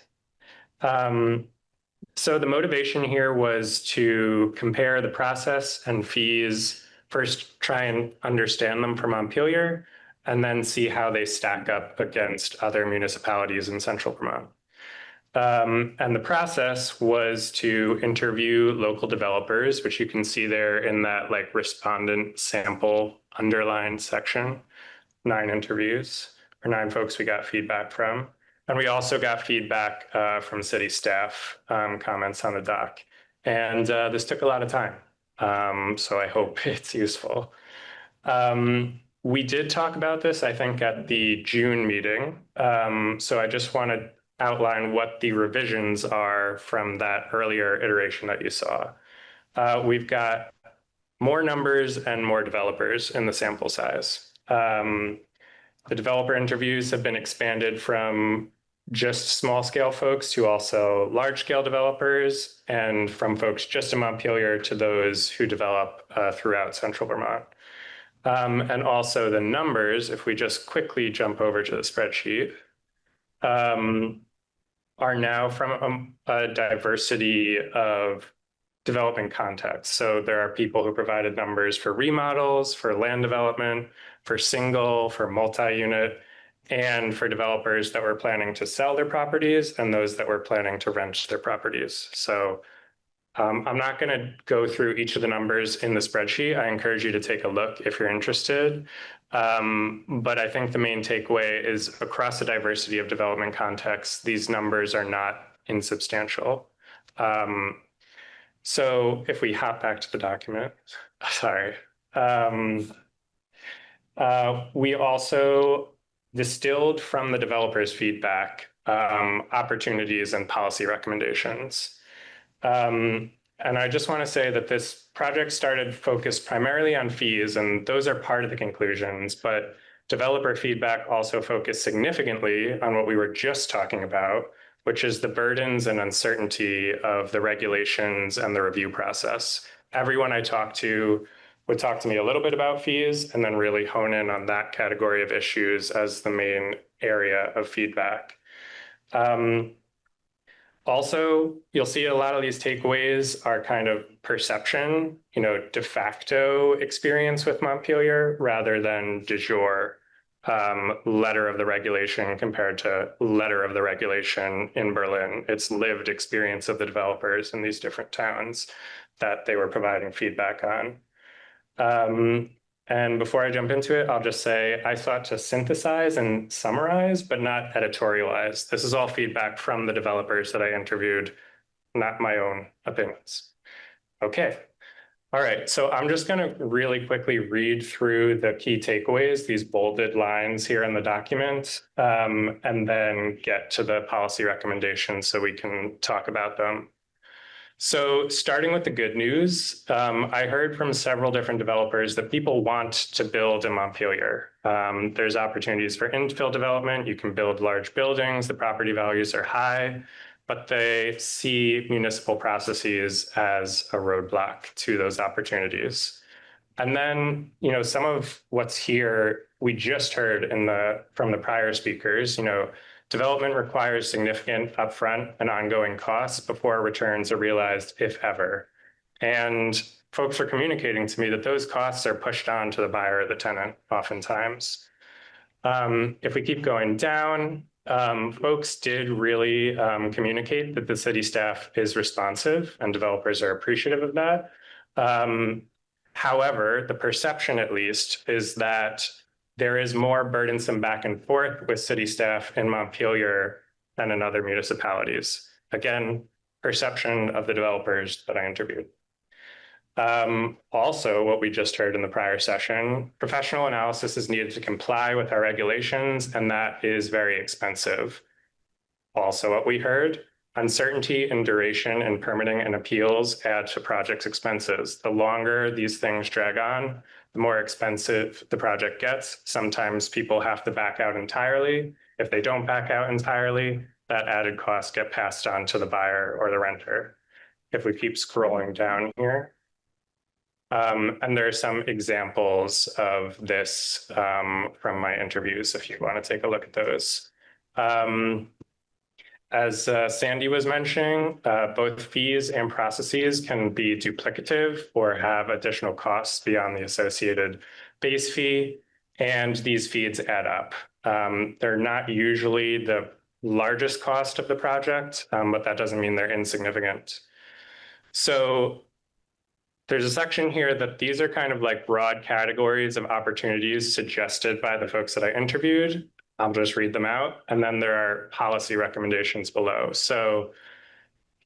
So the motivation here was to compare the process and fees, first try and understand them for Montpelier, and then see how they stack up against other municipalities in central Vermont. And the process was to interview local developers, which you can see there in that like respondent sample underlined section, 9 interviews or 9 folks we got feedback from. And we also got feedback from city staff, comments on the doc. And this took a lot of time. So I hope it's useful. We did talk about this, I think, at the June meeting. So I just want to outline what the revisions are from that earlier iteration that you saw. We've got more numbers and more developers in the sample size. The developer interviews have been expanded from just small scale folks to also large scale developers, and from folks just in Montpelier to those who develop throughout central Vermont. And also the numbers, if we just quickly jump over to the spreadsheet, are now from a diversity of developing contexts. So there are people who provided numbers for remodels, for land development, for single, for multi-unit, and for developers that were planning to sell their properties and those that were planning to rent their properties. So I'm not going to go through each of the numbers in the spreadsheet. I encourage you to take a look if you're interested. But I think the main takeaway is across the diversity of development contexts, these numbers are not insubstantial. So if we hop back to the document, sorry. We also distilled from the developers' feedback opportunities and policy recommendations. And I just want to say that this project started focused primarily on fees, and those are part of the conclusions, but developer feedback also focused significantly on what we were just talking about, which is the burdens and uncertainty of the regulations and the review process. Everyone I talked to would talk to me a little bit about fees and then really hone in on that category of issues as the main area of feedback. Also, you'll see a lot of these takeaways are kind of perception, de facto experience with Montpelier rather than de jure letter of the regulation compared to letter of the regulation in Berlin. It's lived experience of the developers in these different towns that they were providing feedback on. And before I jump into it, I'll just say I sought to synthesize and summarize, but not editorialize. This is all feedback from the developers that I interviewed, not my own opinions. Okay. All right. So I'm just going to really quickly read through the key takeaways, these bolded lines here in the document, and then get to the policy recommendations so we can talk about them. So starting with the good news, I heard from several different developers that people want to build in Montpelier. There's opportunities for infill development. You can build large buildings. The property values are high, but they see municipal processes as a roadblock to those opportunities. And then, some of what's here, we just heard from the prior speakers, development requires significant upfront and ongoing costs before returns are realized, if ever. And folks are communicating to me that those costs are pushed on to the buyer or the tenant oftentimes. If we keep going down, folks did really communicate that the city staff is responsive and developers are appreciative of that. However, the perception, at least, is that there is more burdensome back and forth with city staff in Montpelier than in other municipalities. Again, perception of the developers that I interviewed. Also, what we just heard in the prior session, professional analysis is needed to comply with our regulations, and that is very expensive. Also, what we heard, uncertainty and duration in permitting and appeals add to projects' expenses. The longer these things drag on, the more expensive the project gets. Sometimes people have to back out entirely. If they don't back out entirely, that added cost get passed on to the buyer or the renter. If we keep scrolling down here. And there are some examples of this from my interviews, if you want to take a look at those. As Sandy was mentioning, both fees and processes can be duplicative or have additional costs beyond the associated base fee, and these fees add up. They're not usually the largest cost of the project, but that doesn't mean they're insignificant. So there's a section here that these are kind of like broad categories of opportunities suggested by the folks that I interviewed. I'll just read them out. And then there are policy recommendations below. So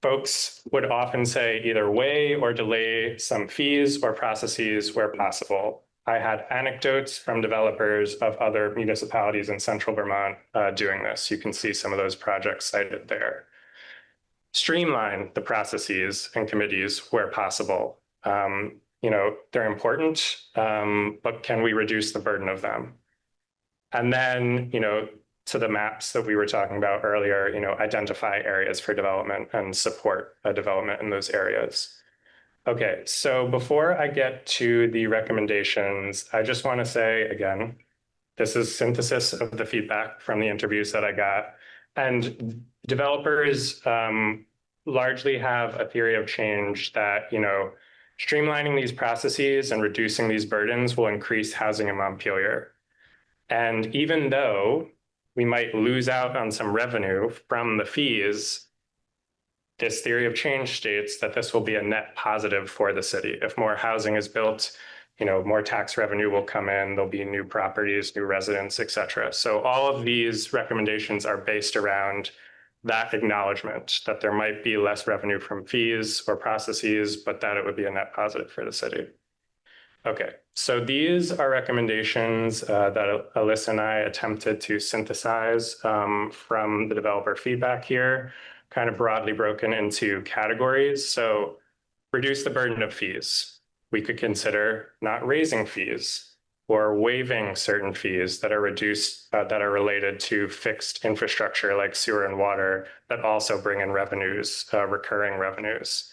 folks would often say either waive or delay some fees or processes where possible. I had anecdotes from developers of other municipalities in central Vermont doing this. You can see some of those projects cited there. Streamline the processes and committees where possible. They're important, but can we reduce the burden of them? And then, to the maps that we were talking about earlier, identify areas for development and support a development in those areas. Okay, so before I get to the recommendations, I just want to say again, this is synthesis of the feedback from the interviews that I got. And developers largely have a theory of change that, streamlining these processes and reducing these burdens will increase housing in Montpelier. And even though we might lose out on some revenue from the fees, this theory of change states that this will be a net positive for the city. If more housing is built, more tax revenue will come in, there'll be new properties, new residents, et cetera. So all of these recommendations are based around that acknowledgement that there might be less revenue from fees or processes, but that it would be a net positive for the city. Okay, so these are recommendations that Alyssa and I attempted to synthesize from the developer feedback here, kind of broadly broken into categories. So reduce the burden of fees. We could consider not raising fees or waiving certain fees that are reduced, that are related to fixed infrastructure like sewer and water that also bring in revenues, recurring revenues.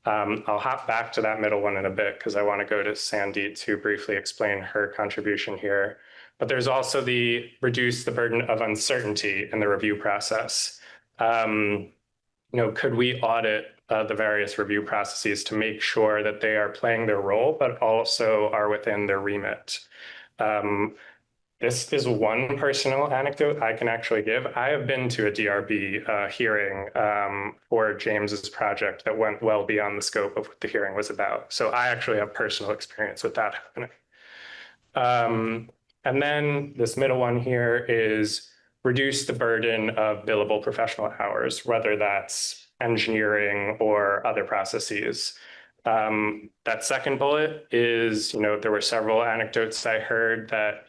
I'll hop back to that middle one in a bit because I want to go to Sandy to briefly explain her contribution here. But there's also the reduce the burden of uncertainty in the review process. Could we audit the various review processes to make sure that they are playing their role, but also are within their remit? This is one personal anecdote I can actually give. I have been to a DRB hearing for James's project that went well beyond the scope of what the hearing was about. So I actually have personal experience with that happening. And then this middle one here is reduce the burden of billable professional hours, whether that's engineering or other processes. That second bullet is, there were several anecdotes I heard that,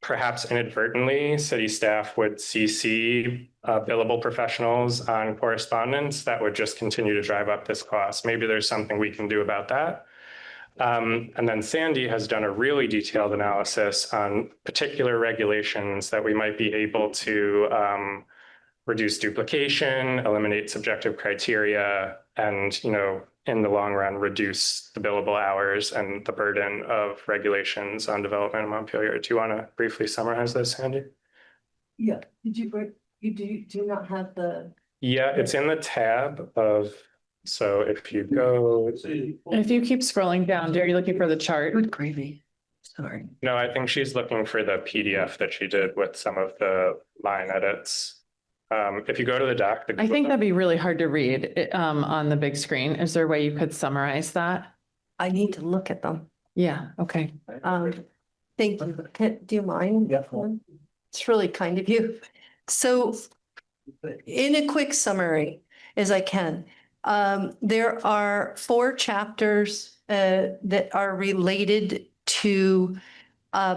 perhaps inadvertently, city staff would CC billable professionals on correspondence that would just continue to drive up this cost. Maybe there's something we can do about that. And then Sandy has done a really detailed analysis on particular regulations that we might be able to reduce duplication, eliminate subjective criteria, and, in the long run, reduce the billable hours and the burden of regulations on development in Montpelier. Do you want to briefly summarize this, Sandy? Yeah, do not have the. Yeah, it's in the tab of, so if you go. If you keep scrolling down, are you looking for the chart? Good gravy. Sorry. No, I think she's looking for the PDF that she did with some of the line edits. If you go to the doc. I think that'd be really hard to read on the big screen. Is there a way you could summarize that? I need to look at them. Yeah, okay. Thank you. Do you mind? Yeah. It's really kind of you. So in a quick summary, as I can, there are 4 chapters that are related to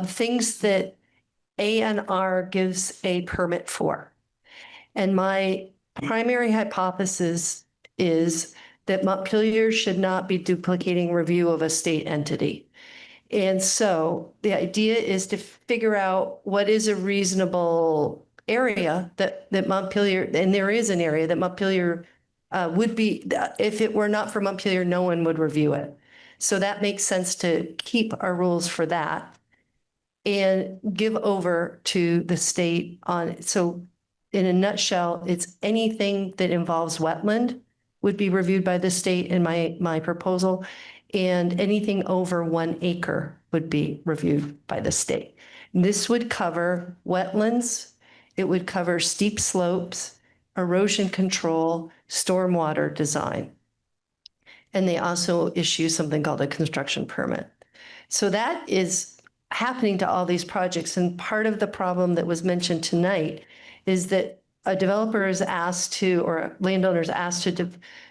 things that A&R gives a permit for. And my primary hypothesis is that Montpelier should not be duplicating review of a state entity. And so the idea is to figure out what is a reasonable area that Montpelier, and there is an area that Montpelier would be, if it were not for Montpelier, no one would review it. So that makes sense to keep our rules for that and give over to the state on, so in a nutshell, it's anything that involves wetland would be reviewed by the state in my proposal. And anything over 1 acre would be reviewed by the state. This would cover wetlands. It would cover steep slopes, erosion control, stormwater design. And they also issue something called a construction permit. So that is happening to all these projects. And part of the problem that was mentioned tonight is that a developer is asked to, or a landowner is asked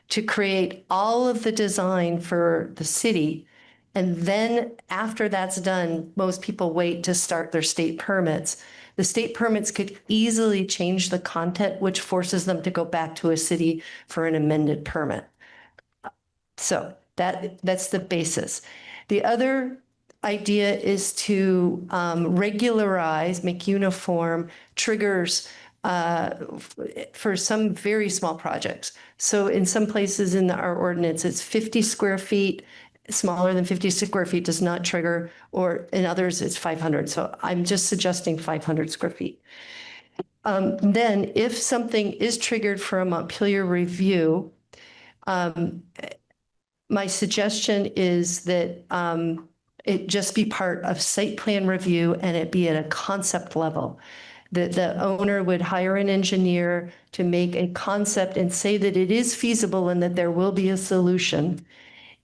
to create all of the design for the city. And then after that's done, most people wait to start their state permits. The state permits could easily change the content, which forces them to go back to a city for an amended permit. So that's the basis. The other idea is to regularize, make uniform triggers for some very small projects. So in some places in our ordinance, it's 50 square feet, smaller than 50 square feet does not trigger, or in others, it's 500. So I'm just suggesting 500 square feet. Then if something is triggered for a Montpelier review, my suggestion is that it just be part of site plan review and it be at a concept level. The owner would hire an engineer to make a concept and say that it is feasible and that there will be a solution,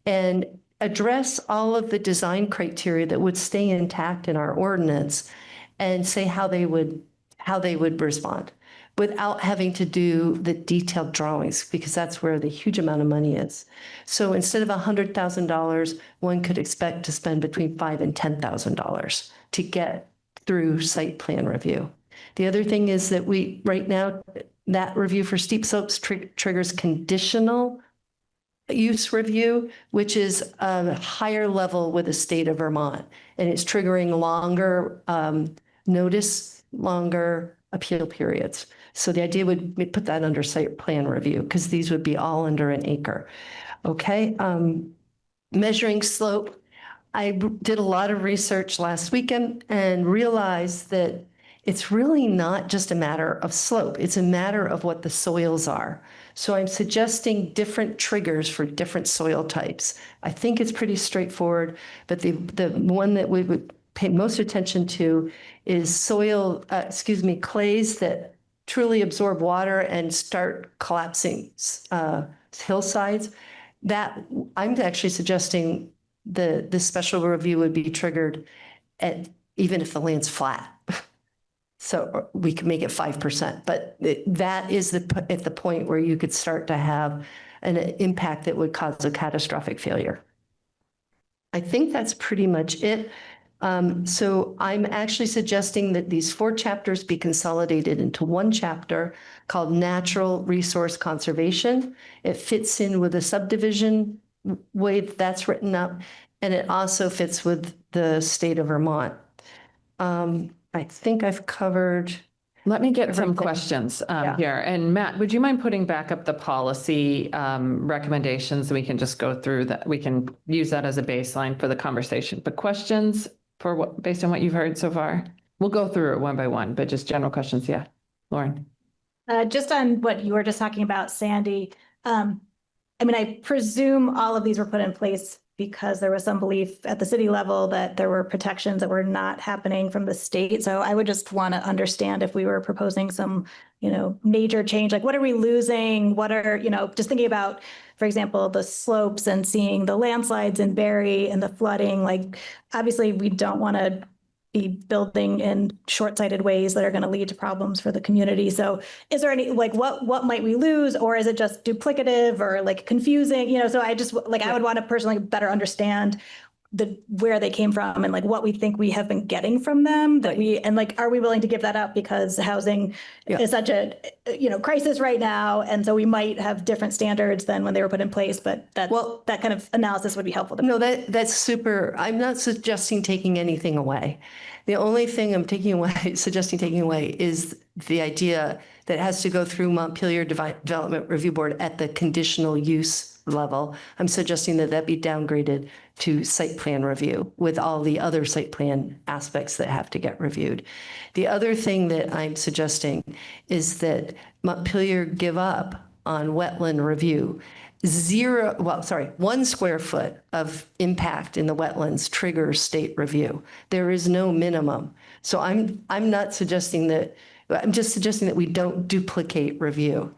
and address all of the design criteria that would stay intact in our ordinance and say how they would respond without having to do the detailed drawings, because that's where the huge amount of money is. So instead of $100,000, one could expect to spend between $5,000 and $10,000 to get through site plan review. The other thing is that right now, that review for steep slopes triggers conditional use review, which is a higher level with the state of Vermont. And it's triggering longer notice, longer appeal periods. So the idea would be put that under site plan review, because these would be all under 1 acre. Okay. Measuring slope. I did a lot of research last weekend and realized that it's really not just a matter of slope. It's a matter of what the soils are. So I'm suggesting different triggers for different soil types. I think it's pretty straightforward, but the one that we would pay most attention to is clays that truly absorb water and start collapsing hillsides. That I'm actually suggesting the special review would be triggered even if the land's flat. So we could make it 5%, but that is at the point where you could start to have an impact that would cause a catastrophic failure. I think that's pretty much it. So I'm actually suggesting that these 4 chapters be consolidated into 1 chapter called Natural Resource Conservation. It fits in with the subdivision way that's written up, and it also fits with the state of Vermont. I think I've covered. Let me get some questions here. And Matt, would you mind putting back up the policy recommendations? We can just go through that. We can use that as a baseline for the conversation. But questions based on what you've heard so far? We'll go through it one by one, but just general questions. Yeah, Lauren. Just on what you were just talking about, Sandy. I presume all of these were put in place because there was some belief at the city level that there were protections that were not happening from the state. So I would just want to understand if we were proposing some, major change, like what are we losing? What are, just thinking about, for example, the slopes and seeing the landslides in Barry and the flooding, like obviously we don't want to be building in short-sighted ways that are going to lead to problems for the community. So is there any, like, what might we lose, or is it just duplicative or like confusing? So I just like, I would want to personally better understand where they came from and like what we think we have been getting from them and like, are we willing to give that up because housing is such a, crisis right now. And so we might have different standards than when they were put in place, but that kind of analysis would be helpful. No, that's super. I'm not suggesting taking anything away. The only thing I'm suggesting taking away is the idea that it has to go through Montpelier Development Review Board at the conditional use level. I'm suggesting that be downgraded to site plan review with all the other site plan aspects that have to get reviewed. The other thing that I'm suggesting is that Montpelier give up on wetland review. 1 square foot of impact in the wetlands triggers state review. There is no minimum. So I'm not suggesting that, I'm just suggesting that we don't duplicate review.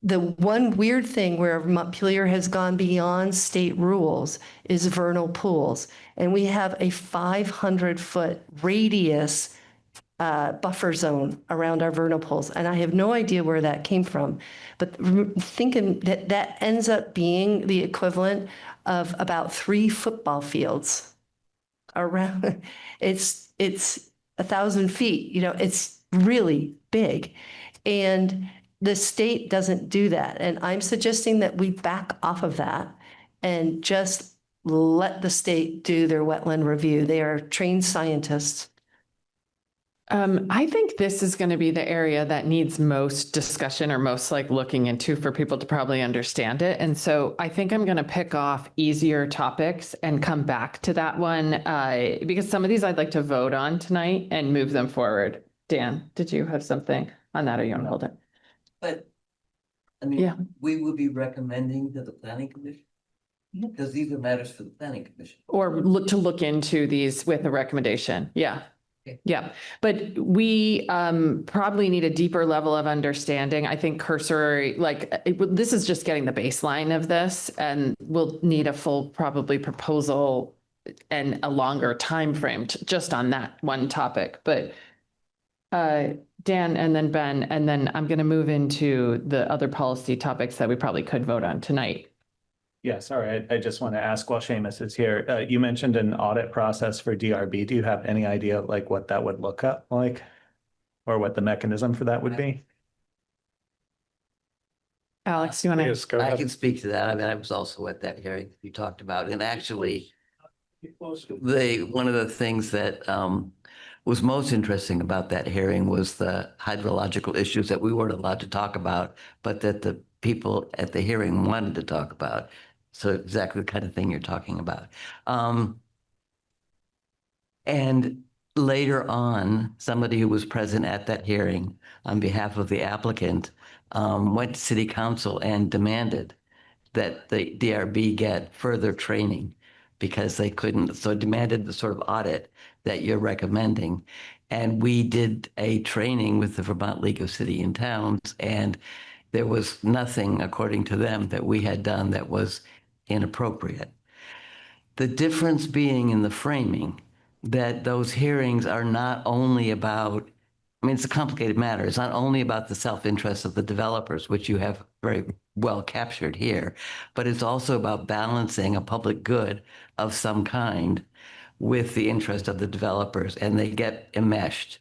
The one weird thing where Montpelier has gone beyond state rules is vernal pools. And we have a 500-foot radius buffer zone around our vernal pools. And I have no idea where that came from, but thinking that ends up being the equivalent of about 3 football fields around. It's 1,000 feet, it's really big. And the state doesn't do that. And I'm suggesting that we back off of that and just let the state do their wetland review. They are trained scientists. I think this is going to be the area that needs most discussion or most like looking into for people to probably understand it. And so I think I'm going to pick off easier topics and come back to that one because some of these I'd like to vote on tonight and move them forward. Dan, did you have something on that or you want to hold it? But I mean, we would be recommending to the planning commission because these are matters for the planning commission. Or look into these with a recommendation. Yeah. Yeah, but we probably need a deeper level of understanding. I think cursory, this is just getting the baseline of this, and we'll need a full probably proposal and a longer time frame just on that one topic. But Dan and then Ben, and then I'm going to move into the other policy topics that we probably could vote on tonight. Yeah, sorry, I just want to ask while Seamus is here, you mentioned an audit process for DRB. Do you have any idea like what that would look like or what the mechanism for that would be? Alex, you want to? I can speak to that. I mean, I was also at that hearing you talked about, and actually one of the things that was most interesting about that hearing was the hydrological issues that we weren't allowed to talk about, but that the people at the hearing wanted to talk about. So exactly the kind of thing you're talking about. And later on, somebody who was present at that hearing on behalf of the applicant went to city council and demanded that the DRB get further training because they couldn't, so demanded the sort of audit that you're recommending. And we did a training with the Vermont League of City and Towns, and there was nothing, according to them, that we had done that was inappropriate. The difference being in the framing, that those hearings are not only about, I mean, it's a complicated matter. It's not only about the self-interest of the developers, which you have very well captured here, but it's also about balancing a public good of some kind with the interest of the developers, and they get enmeshed.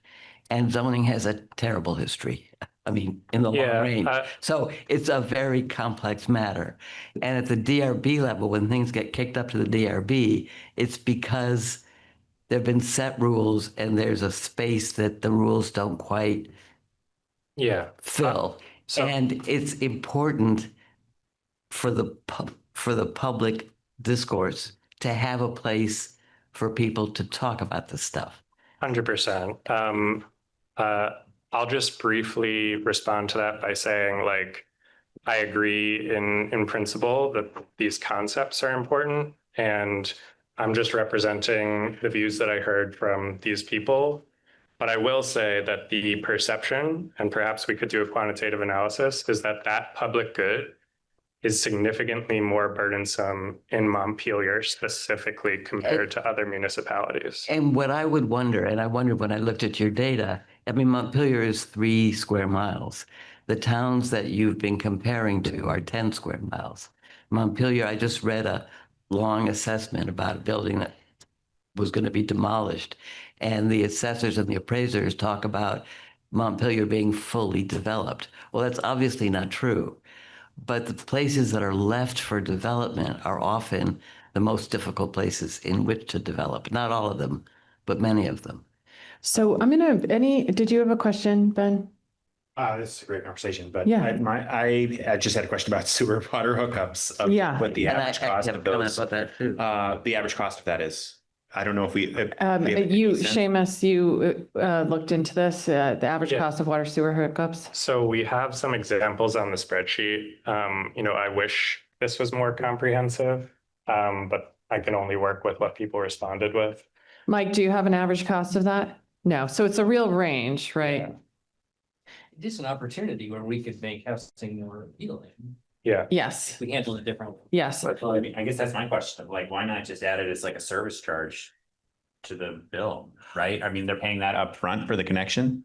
And zoning has a terrible history. I mean, in the long range. So it's a very complex matter. And at the DRB level, when things get kicked up to the DRB, it's because there have been set rules and there's a space that the rules don't quite fill. And it's important for the public discourse to have a place for people to talk about this stuff. 100%. I'll just briefly respond to that by saying, like, I agree in principle that these concepts are important. And I'm just representing the views that I heard from these people. But I will say that the perception, and perhaps we could do a quantitative analysis, is that that public good is significantly more burdensome in Montpelier specifically compared to other municipalities. And what I would wonder, and I wondered when I looked at your data, I mean, Montpelier is 3 square miles. The towns that you've been comparing to are 10 square miles. Montpelier, I just read a long assessment about a building that was going to be demolished. And the assessors and the appraisers talk about Montpelier being fully developed. Well, that's obviously not true. But the places that are left for development are often the most difficult places in which to develop. Not all of them, but many of them. So did you have a question, Ben? This is a great conversation, but Yeah. I just had a question about sewer water hookups. Yeah. What the And average cost have of a comment those, about that too. the average cost of that is. I don't know if we. Seamus, you looked into this, the average Yeah. cost of water sewer hookups? So we have some examples on the spreadsheet. I wish this was more comprehensive, but I can only work with what people responded with. Mike, do you have an average cost of that? No, so it's a real range, right? It is an opportunity where we could make housing more appealing. Yeah. Yes, If we handle it differently. yes. Well, I mean, I guess that's my question. Like, why not just add it as like a service charge to the bill, right? I mean, they're paying that up front for the connection.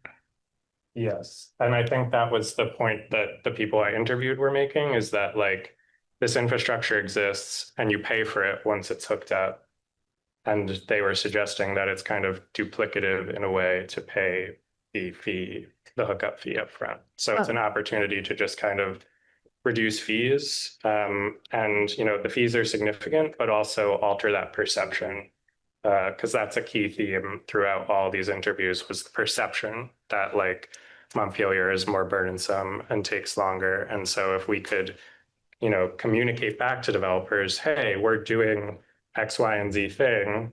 Yes, and I think that was the point that the people I interviewed were making, is that like this infrastructure exists and you pay for it once it's hooked up. And they were suggesting that it's kind of duplicative in a way to pay the fee, the hookup fee up front. So it's an opportunity to just kind of reduce fees. And, the fees are significant, but also alter that perception. Because that's a key theme throughout all these interviews, was the perception that like Montpelier is more burdensome and takes longer. And so if we could, communicate back to developers, hey, we're doing X, Y, and Z thing,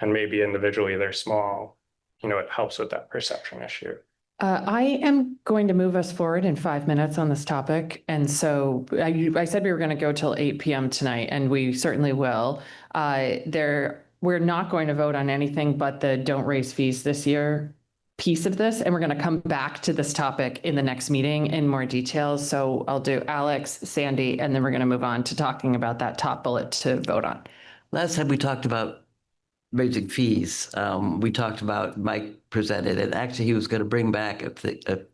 and maybe individually they're small, it helps with that perception issue. I am going to move us forward in 5 minutes on this topic. And so I said we were going to go till 8 p.m. tonight, and we certainly will. We're not going to vote on anything but the don't raise fees this year piece of this. And we're going to come back to this topic in the next meeting in more details. So I'll do Alex, Sandy, and then we're going to move on to talking about that top bullet to vote on. Last time we talked about raising fees. We talked about, Mike presented, and actually he was going to bring back a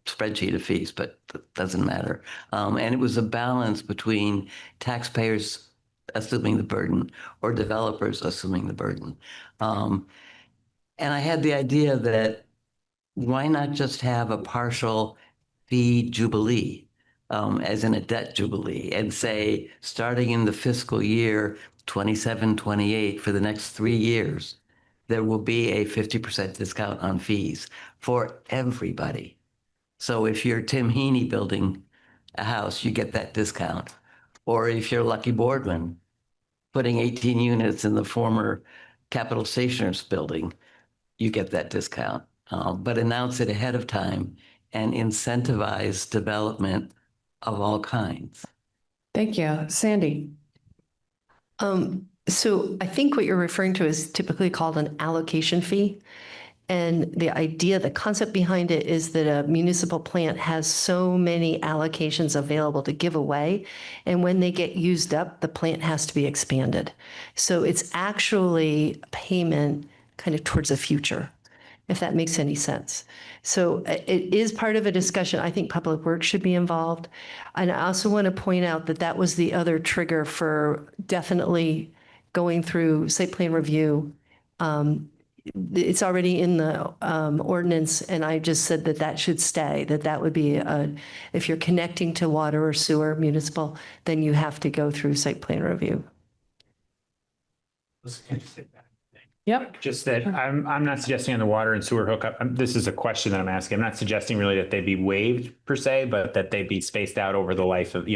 spreadsheet of fees, but it doesn't matter. And it was a balance between taxpayers assuming the burden or developers assuming the burden. And I had the idea that why not just have a partial fee jubilee, as in a debt jubilee, and say, starting in the fiscal year 27, 28, for the next 3 years, there will be a 50% discount on fees for everybody. So if you're Tim Heaney building a house, you get that discount. Or if you're Lucky Boardman putting 18 units in the former Capitol Stationers building, you get that discount. But announce it ahead of time and incentivize development of all kinds. Thank you. Sandy. So I think what you're referring to is typically called an allocation fee. And the idea, the concept behind it is that a municipal plant has so many allocations available to give away. And when they get used up, the plant has to be expanded. So it's actually a payment kind of towards the future, if that makes any sense. So it is part of a discussion. I think Public Works should be involved. And I also want to point out that that was the other trigger for definitely going through site plan review. It's already in the ordinance, and I just said that that should stay, that would be, if you're connecting to water or sewer municipal, then you have to go through site plan review. Yep. Just that I'm not suggesting on the water and sewer hookup. This is a question that I'm asking. I'm not suggesting really that they be waived per se, but that they be spaced out over the life of,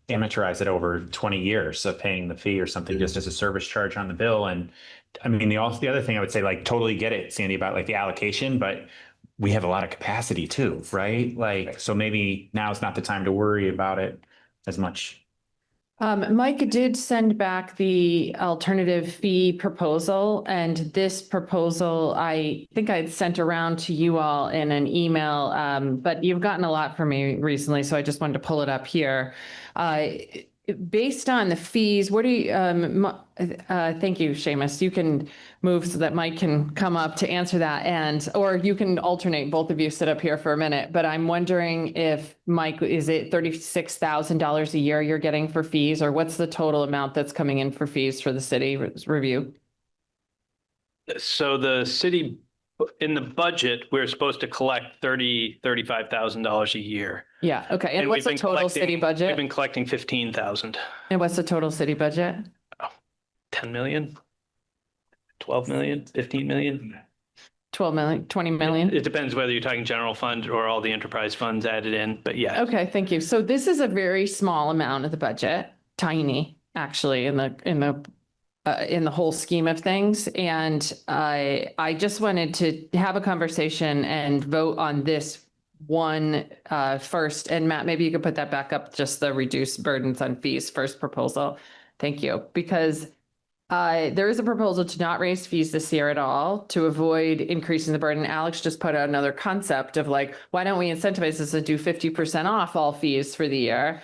amortize it over 20 years of paying the fee or something just as a service charge on the bill. And I mean, the other thing I would say, like, totally get it, Sandy, about like the allocation, but we have a lot of capacity too, right? Like, so maybe now is not the time to worry about it as much. Mike did send back the alternative fee proposal, and this proposal, I think I'd sent around to you all in an email, but you've gotten a lot from me recently, so I just wanted to pull it up here. Based on the fees, what do you, thank you, Seamus. You can move so that Mike can come up to answer that, and, or you can alternate, both of you sit up here for a minute, but I'm wondering if, Mike, is it $36,000 a year you're getting for fees, or what's the total amount that's coming in for fees for the city review? So the city, in the budget, we're supposed to collect $35,000 a year. Yeah, okay. And what's the total city budget? We've been collecting 15,000. And what's the total city budget? 10 million, 12 million, 15 million. 12 million, 20 million? It depends whether you're talking general fund or all the enterprise funds added in, but yeah. Okay, thank you. So this is a very small amount of the budget, tiny, actually, in the whole scheme of things. And I just wanted to have a conversation and vote on this one first. And Matt, maybe you could put that back up, just the reduced burdens on fees first proposal. Thank you. Because there is a proposal to not raise fees this year at all to avoid increasing the burden. Alex just put out another concept of like, why don't we incentivize us to do 50% off all fees for the year?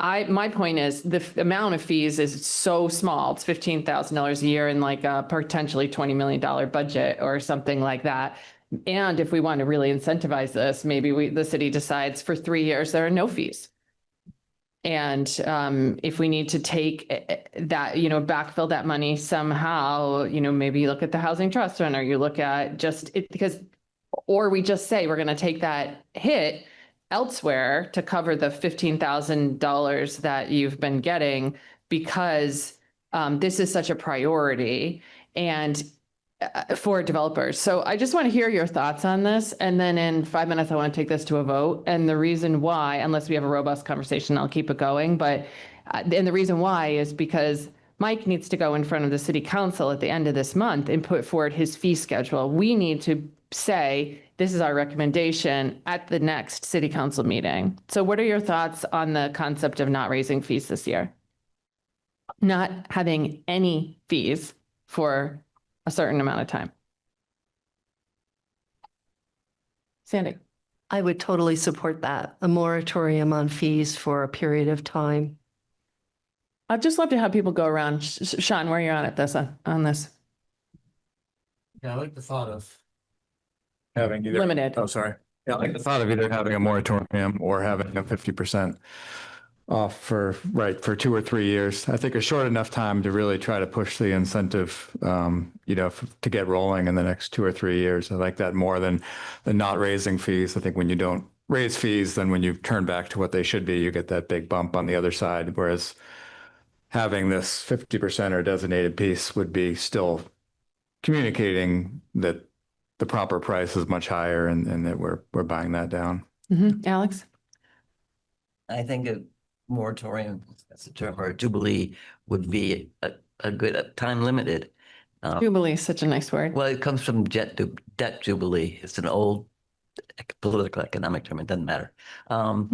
My point is the amount of fees is so small. It's $15,000 a year in like a potentially $20 million budget or something like that. And if we want to really incentivize this, maybe the city decides for 3 years, there are no fees. And if we need to take that, backfill that money somehow, maybe you look at the housing trust fund, or you look at just it or we just say we're going to take that hit elsewhere to cover the $15,000 that you've been getting, because this is such a priority and for developers. So I just want to hear your thoughts on this. And then in 5 minutes, I want to take this to a vote. And the reason why, unless we have a robust conversation, I'll keep it going. But and the reason why is because Mike needs to go in front of the city council at the end of this month and put forward his fee schedule. We need to say, this is our recommendation at the next city council meeting. So what are your thoughts on the concept of not raising fees this year? Not having any fees for a certain amount of time. Sandy. I would totally support that. A moratorium on fees for a period of time. I'd just love to have people go around. Sean, where are you at this on this? Yeah, I like the thought of having either limited. Oh, sorry. Yeah, I like the thought of either having a moratorium or having a 50% off for 2 or 3 years. I think a short enough time to really try to push the incentive, to get rolling in the next 2 or 3 years. I like that more than not raising fees. I think when you don't raise fees, then when you turn back to what they should be, you get that big bump on the other side. Whereas having this 50% or designated piece would be still communicating that the proper price is much higher and that we're buying that down. Mm-hmm. Alex? I think a moratorium, that's the term, or a jubilee would be a good time limited. Jubilee is such a nice word. Well, it comes from debt jubilee. It's an old political economic term. It doesn't matter. Little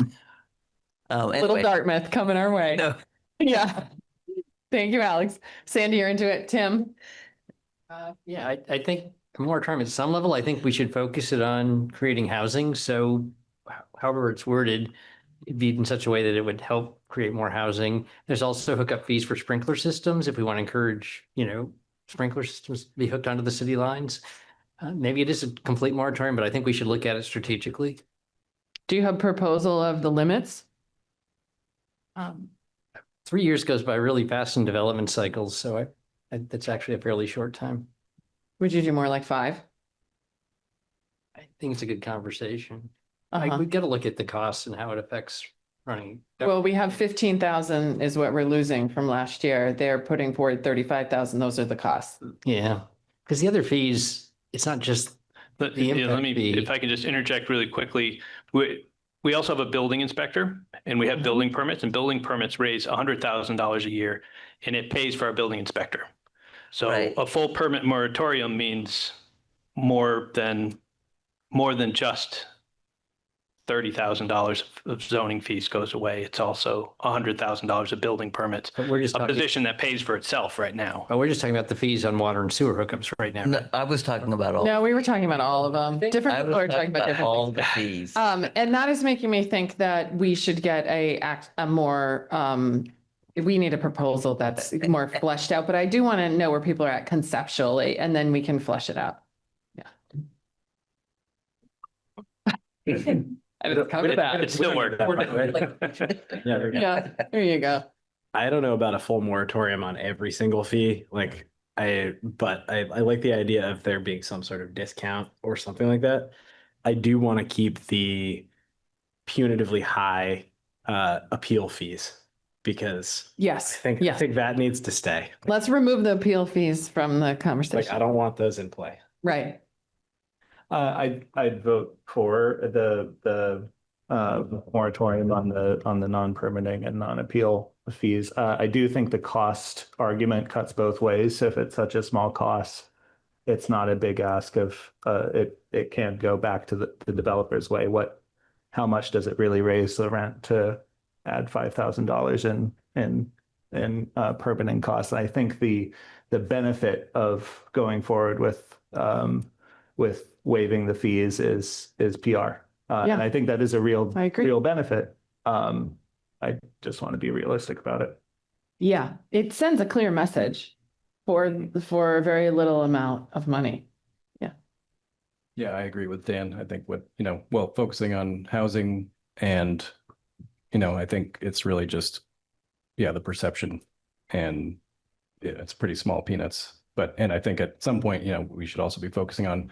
Anyway. Dartmouth coming our way. No. Yeah. Thank you, Alex. Sandy, you're into it. Tim? Yeah, I think a moratorium at some level, I think we should focus it on creating housing. So however it's worded, it'd be in such a way that it would help create more housing. There's also hookup fees for sprinkler systems if we want to encourage, sprinkler systems to be hooked onto the city lines. Maybe it is a complete moratorium, but I think we should look at it strategically. Do you have a proposal of the limits? 3 years goes by really fast in development cycles, so that's actually a fairly short time. Would you do more like 5? I think it's a good conversation. Uh-huh. We've got to look at the costs and how it affects running. Well, we have 15,000 is what we're losing from last year. They're putting forward 35,000. Those are the costs. Yeah, because the other fees, it's not just But the let me, impact fee. if I can just interject really quickly, we also have a building inspector and we have building permits, and building permits raise $100,000 a year and it pays for our building inspector. So Right. a full permit moratorium means more than just $30,000 of zoning fees goes away. It's also $100,000 of building permits. But we're just A talking, position that pays for itself right now. but we're just talking about the fees on water and sewer hookups right now. No, I was talking about all. No, we were talking about all of them. Different I was people are talking about different all things. the fees. And that is making me think that we should get a more, we need a proposal that's more fleshed out, but I do want to know where people are at conceptually, and then we can flesh it out. Yeah. I didn't cover that. It's still work. Yeah, there you go. I don't know about a full moratorium on every single fee, but I like the idea of there being some sort of discount or something like that. I do want to keep the punitively high appeal fees because Yes. I think that needs to stay. Let's remove the appeal fees from the conversation. I don't want those in play. Right. I'd vote for the moratorium on the non-permitting and non-appeal fees. I do think the cost argument cuts both ways. If it's such a small cost, it's not a big ask of it can't go back to the developer's way. How much does it really raise the rent to add $5,000 in permitting costs? I think the benefit of going forward with waiving the fees is PR. And I think that is a real benefit. I just want to be realistic about it. Yeah, it sends a clear message for a very little amount of money. Yeah. Yeah, I agree with Dan. I think focusing on housing and, I think it's really just, the perception, and it's pretty small peanuts. And I think at some point, we should also be focusing on,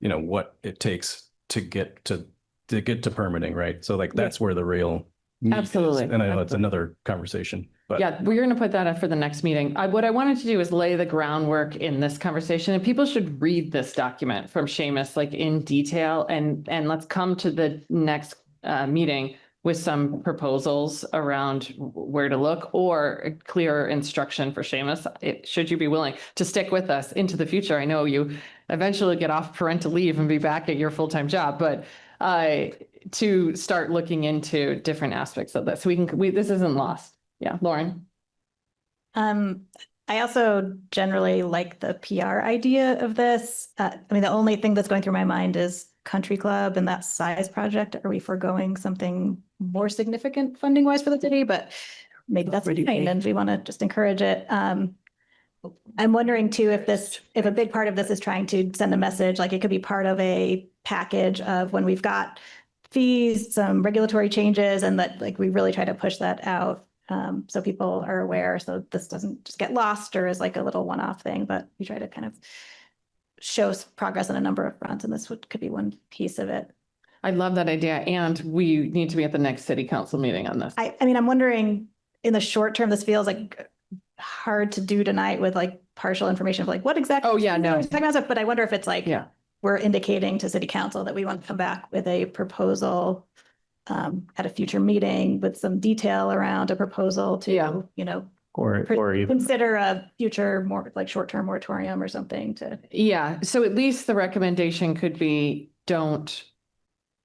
what it takes to get to permitting, right? So that's where the real need is. Absolutely. And I know it's another conversation, but yeah, we're going to put that up for the next meeting. What I wanted to do is lay the groundwork in this conversation, and people should read this document from Seamus in detail, and let's come to the next meeting with some proposals around where to look, or a clear instruction for Seamus, should you be willing to stick with us into the future. I know you eventually get off parental leave and be back at your full-time job, but to start looking into different aspects of this. This isn't lost. Yeah, Lauren. I also generally like the PR idea of this. The only thing that's going through my mind is country club and that size project. Are we foregoing something more significant funding wise for the city? But maybe that's fine, and we want to just encourage it. I'm wondering too, if a big part of this is trying to send a message, it could be part of a package of when we've got fees, some regulatory changes, and that we really try to push that out. So people are aware, so this doesn't just get lost or is a little one-off thing, but we try to kind of show progress on a number of fronts, and this could be one piece of it. I love that idea, and we need to be at the next city council meeting on this. I'm wondering, in the short term, this feels hard to do tonight with partial information of what exactly. Oh yeah, no. But I wonder if it's we're indicating to city council that we want to come back with a proposal at a future meeting with some detail around a proposal to, or even consider a future more short-term moratorium or something to. Yeah, so at least the recommendation could be, don't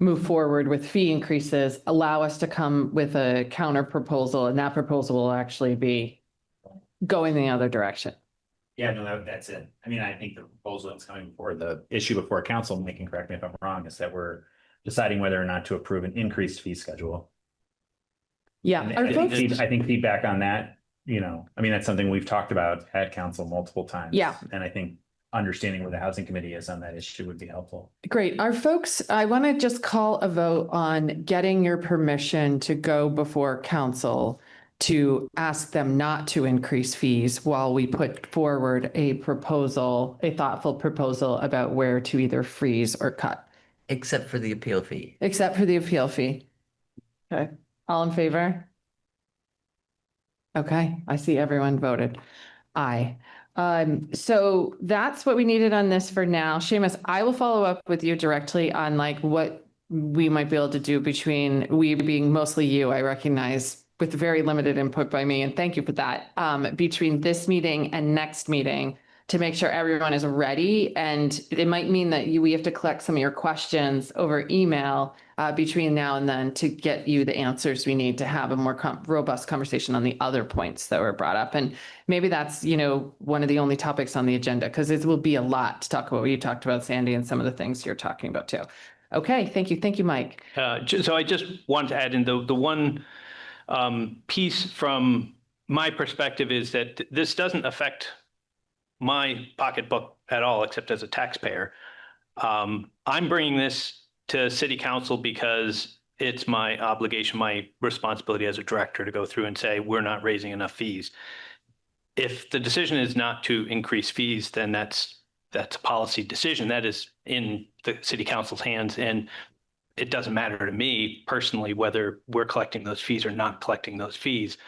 move forward with fee increases, allow us to come with a counter proposal, and that proposal will actually be going the other direction. Yeah, no, that's it. I think the proposal that's coming before the issue before council, Nick can correct me if I'm wrong, is that we're deciding whether or not to approve an increased fee schedule. Yeah. I think feedback on that, that's something we've talked about at council multiple times. Yeah. And I think understanding where the housing committee is on that issue would be helpful. Great. Our folks, I want to just call a vote on getting your permission to go before council to ask them not to increase fees while we put forward a thoughtful proposal about where to either freeze or cut. Except for the appeal fee. Except for the appeal fee. Okay, all in favor? Okay, I see everyone voted aye. So that's what we needed on this for now. Seamus, I will follow up with you directly on what we might be able to do between we being mostly you, I recognize, with very limited input by me, and thank you for that, between this meeting and next meeting to make sure everyone is ready. And it might mean that we have to collect some of your questions over email between now and then to get you the answers we need to have a more robust conversation on the other points that were brought up. And maybe that's, one of the only topics on the agenda, because it will be a lot to talk about what you talked about, Sandy, and some of the things you're talking about too. Okay, thank you. Thank you, Mike. So I just want to add in the one piece from my perspective is that this doesn't affect my pocketbook at all, except as a taxpayer. I'm bringing this to City Council because it's my obligation, my responsibility as a director to go through and say, we're not raising enough fees. If the decision is not to increase fees, then that's a policy decision. That is in the City Council's hands. And it doesn't matter to me personally whether we're collecting those fees or not collecting those fees.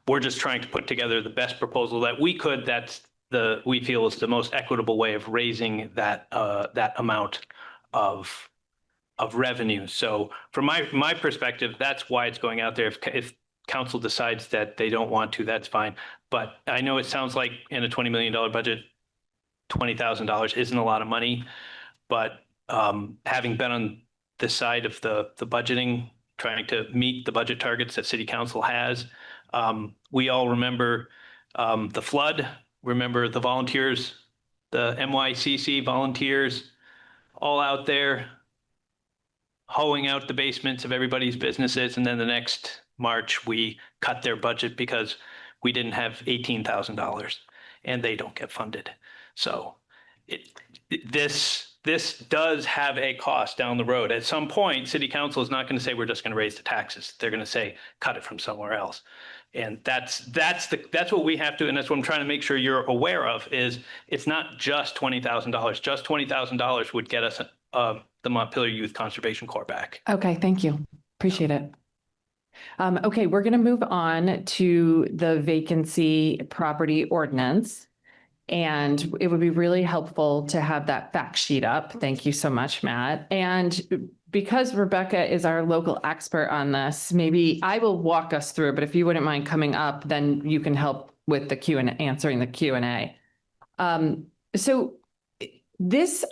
We're just trying to put together the best proposal that we could. We feel is the most equitable way of raising that amount of revenue. So from my perspective, that's why it's going out there. If council decides that they don't want to, that's fine. But I know it sounds like in a $20 million budget, $20,000 isn't a lot of money. But having been on this side of the budgeting, trying to meet the budget targets that City Council has, we all remember the flood. Remember the volunteers, the MYCC volunteers, all out there hoeing out the basements of everybody's businesses. And then the next March, we cut their budget because we didn't have $18,000 and they don't get funded. So this does have a cost down the road. At some point, City Council is not going to say, we're just going to raise the taxes. They're going to say, cut it from somewhere else. And that's what we have to, and that's what I'm trying to make sure you're aware of, is it's not just $20,000. Just $20,000 would get us the Montpelier Youth Conservation Corps back. Okay, thank you. Appreciate it. Okay, we're going to move on to the vacancy property ordinance. And it would be really helpful to have that fact sheet up. Thank you so much, Matt. And because Rebecca is our local expert on this, maybe I will walk us through, but if you wouldn't mind coming up, then you can help with the answering the Q&A. So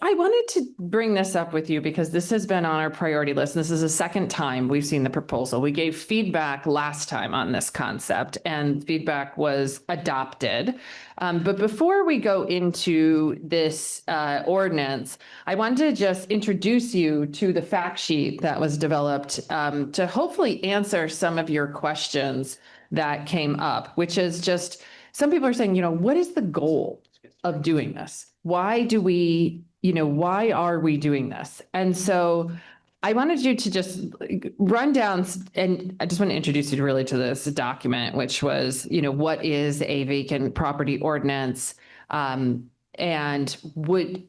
I wanted to bring this up with you because this has been on our priority list. This is the second time we've seen the proposal. We gave feedback last time on this concept and feedback was adopted. But before we go into this ordinance, I wanted to just introduce you to the fact sheet that was developed to hopefully answer some of your questions that came up, which is just, some people are saying, what is the goal of doing this? Why are we doing this? And so I wanted you to just run down, and I just want to introduce you really to this document, which was, what is a vacant property ordinance? And would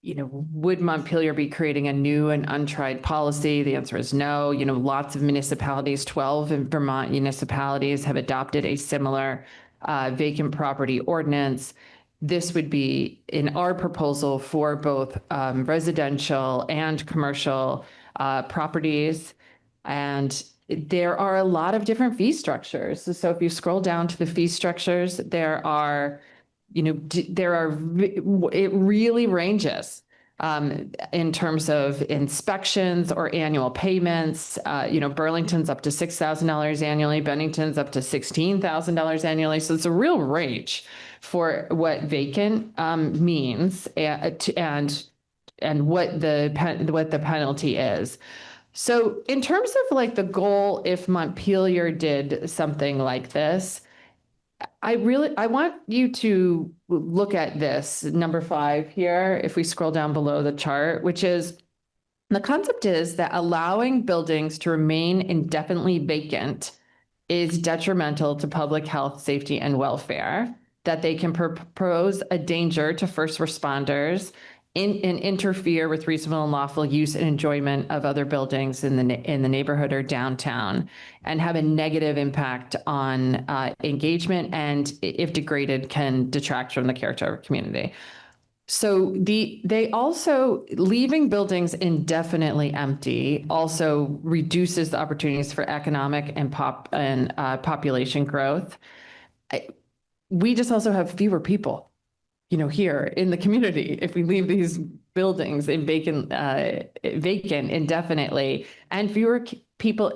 Montpelier be creating a new and untried policy? The answer is no. Lots of municipalities, 12 Vermont municipalities have adopted a similar vacant property ordinance. This would be in our proposal for both residential and commercial properties. And there are a lot of different fee structures. So if you scroll down to the fee structures, it really ranges in terms of inspections or annual payments. Burlington's up to $6,000 annually, Bennington's up to $16,000 annually. So it's a real range for what vacant means and what the penalty is. So in terms of like the goal, if Montpelier did something like this, I want you to look at this number 5 here. If we scroll down below the chart, which is the concept is that allowing buildings to remain indefinitely vacant is detrimental to public health, safety, and welfare, that they can pose a danger to first responders and interfere with reasonable and lawful use and enjoyment of other buildings in the neighborhood or downtown, and have a negative impact on engagement, and if degraded, can detract from the character of a community. So they also, leaving buildings indefinitely empty also reduces the opportunities for economic and population growth. We just also have fewer people here in the community, if we leave these buildings in vacant indefinitely, and fewer people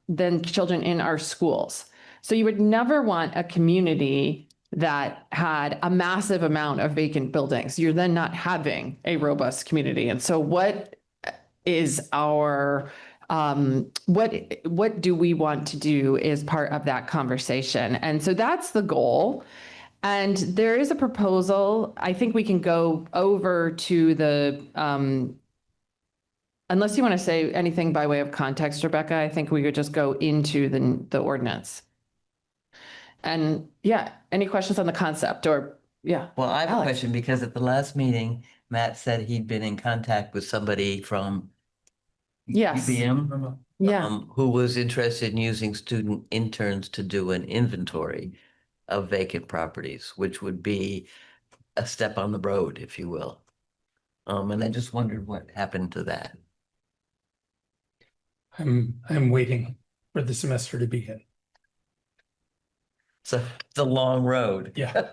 than children in our schools. So you would never want a community that had a massive amount of vacant buildings. You're then not having a robust community. And so what is our, what do we want to do is part of that conversation? And so that's the goal. And there is a proposal. I think we can go over to the, unless you want to say anything by way of context, Rebecca, I think we could just go into the ordinance. And yeah, any questions on the concept or, yeah. Well, I have Alex. a question because at the last meeting, Matt said he'd been in contact with somebody from Yes. UVM, Yeah. who was interested in using student interns to do an inventory of vacant properties, which would be a step on the road, if you will. And I just wondered what happened to that. I'm waiting for the semester to begin. So it's a long road. Yeah.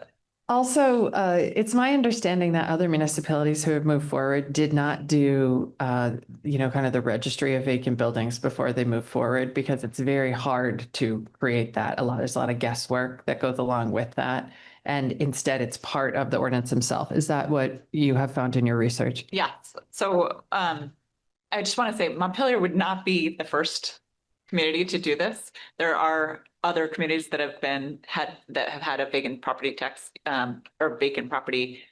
Also, it's my understanding that other municipalities who have moved forward did not do, kind of the registry of vacant buildings before they move forward, because it's very hard to create that. There's a lot of guesswork that goes along with that. And instead, it's part of the ordinance himself. Is that what you have found in your research? Yeah. So I just want to say Montpelier would not be the first community to do this. There are other communities that have had a vacant property tax or vacant property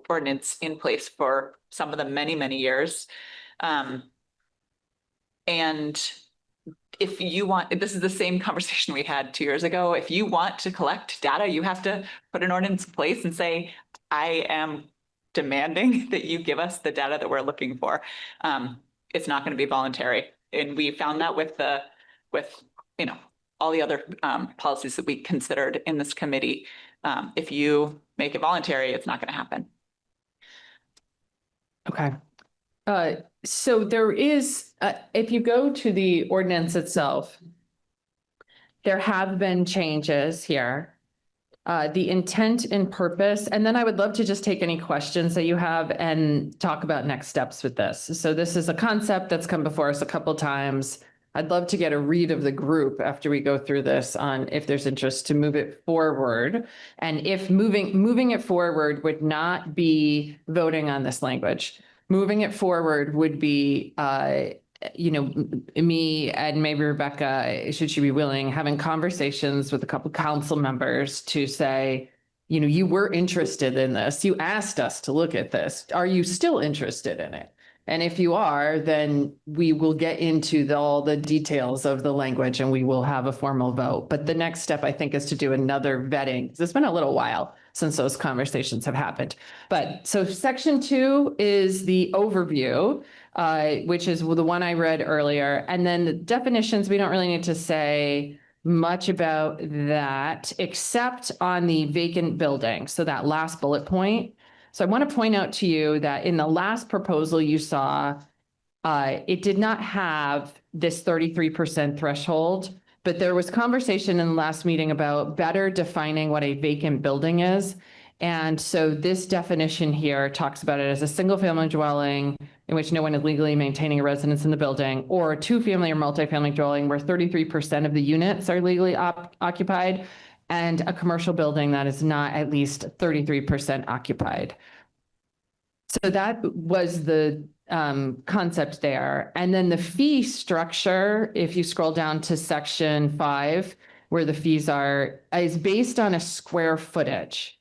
ordinance in place for some of them many years. And if you want, this is the same conversation we had 2 years ago. If you want to collect data, you have to put an ordinance in place and say, I am demanding that you give us the data that we're looking for. It's not going to be voluntary. And we found that with all the other policies that we considered in this committee. If you make it voluntary, it's not going to happen. Okay. So there is, if you go to the ordinance itself, there have been changes here. The intent and purpose, and then I would love to just take any questions that you have and talk about next steps with this. So this is a concept that's come before us a couple times. I'd love to get a read of the group after we go through this on if there's interest to move it forward. And if moving it forward would not be voting on this language. Moving it forward would be, me and maybe Rebecca, should she be willing, having conversations with a couple council members to say, you were interested in this. You asked us to look at this. Are you still interested in it? And if you are, then we will get into all the details of the language and we will have a formal vote. But the next step, I think, is to do another vetting. It's been a little while since those conversations have happened. But so section 2 is the overview, which is the one I read earlier. And then the definitions, we don't really need to say much about that, except on the vacant building. So that last bullet point. So I want to point out to you that in the last proposal you saw, it did not have this 33% threshold, but there was conversation in the last meeting about better defining what a vacant building is. And so this definition here talks about it as a single family dwelling in which no one is legally maintaining a residence in the building, or a 2-family or multifamily dwelling where 33% of the units are legally occupied, and a commercial building that is not at least 33% occupied. So that was the concept there. And then the fee structure, if you scroll down to section 5, where the fees is based on a square footage.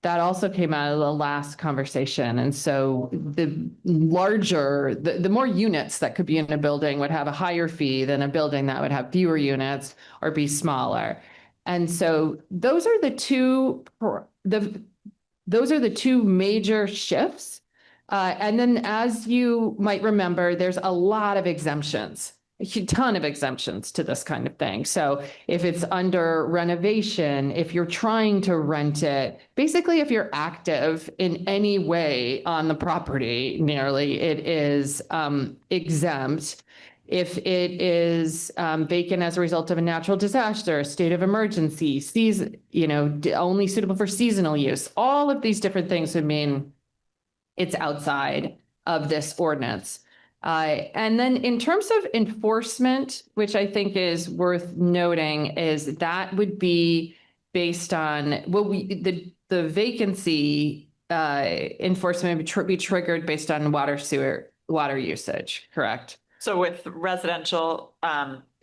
That also came out of the last conversation. And so the larger, the more units that could be in a building would have a higher fee than a building that would have fewer units or be smaller. And so those are the two major shifts. And then, as you might remember, there's a lot of exemptions, a ton of exemptions to this kind of thing. So if it's under renovation, if you're trying to rent it, basically if you're active in any way on the property, nearly, it is exempt. if it is vacant as a result of a natural disaster, state of emergency, season, only suitable for seasonal use. All of these different things would mean it's outside of this ordinance. And then in terms of enforcement, which I think is worth noting, is that would be based on, the vacancy enforcement would be triggered based on water usage, correct? So with residential,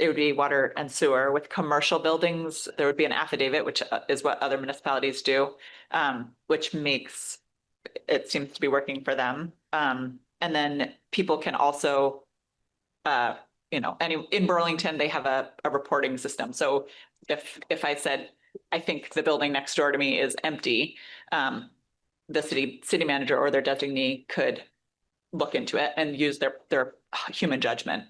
it would be water and sewer. With commercial buildings, there would be an affidavit, which is what other municipalities do, which makes, it seems to be working for them. And then people can also, in Burlington, they have a reporting system. So if I said, I think the building next door to me is empty, the city manager or their designee could look into it and use their human judgment.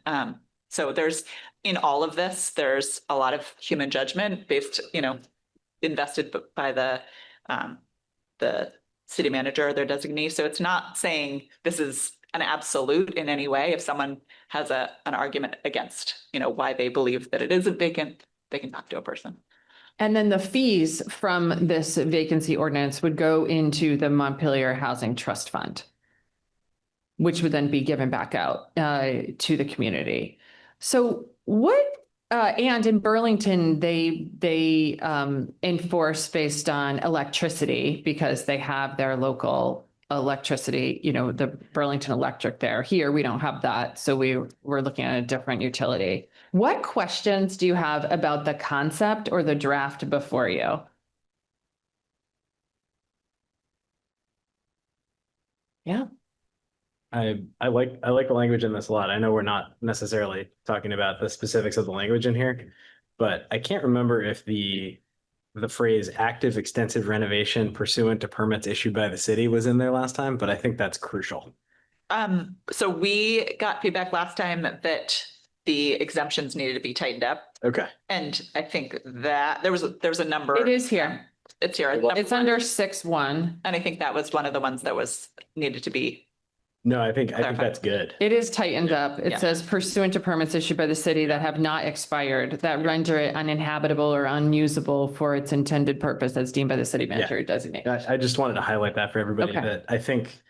So there's, in all of this, there's a lot of human judgment based, invested by the city manager or their designee. So it's not saying this is an absolute in any way. If someone has an argument against, why they believe that it isn't vacant, they can talk to a person. And then the fees from this vacancy ordinance would go into the Montpelier Housing Trust Fund, which would then be given back out to the community. So and in Burlington, they enforce based on electricity because they have their local electricity, the Burlington Electric there. Here, we don't have that. So we're looking at a different utility. What questions do you have about the concept or the draft before you? Yeah. I like the language in this a lot. I know we're not necessarily talking about the specifics of the language in here, but I can't remember if the phrase active extensive renovation pursuant to permits issued by the city was in there last time, but I think that's crucial. So we got feedback last time that the exemptions needed to be tightened up. Okay. And I think that there was a number. It is here. It's here. It's under 6.1. And I think that was one of the ones that needed to be. No, I think that's good. It is tightened up. It Yeah. says pursuant to permits issued by the city that have not expired, that render it uninhabitable or unusable for its intended purpose as deemed by the city manager designated. I just wanted to highlight that for everybody, Okay. that I think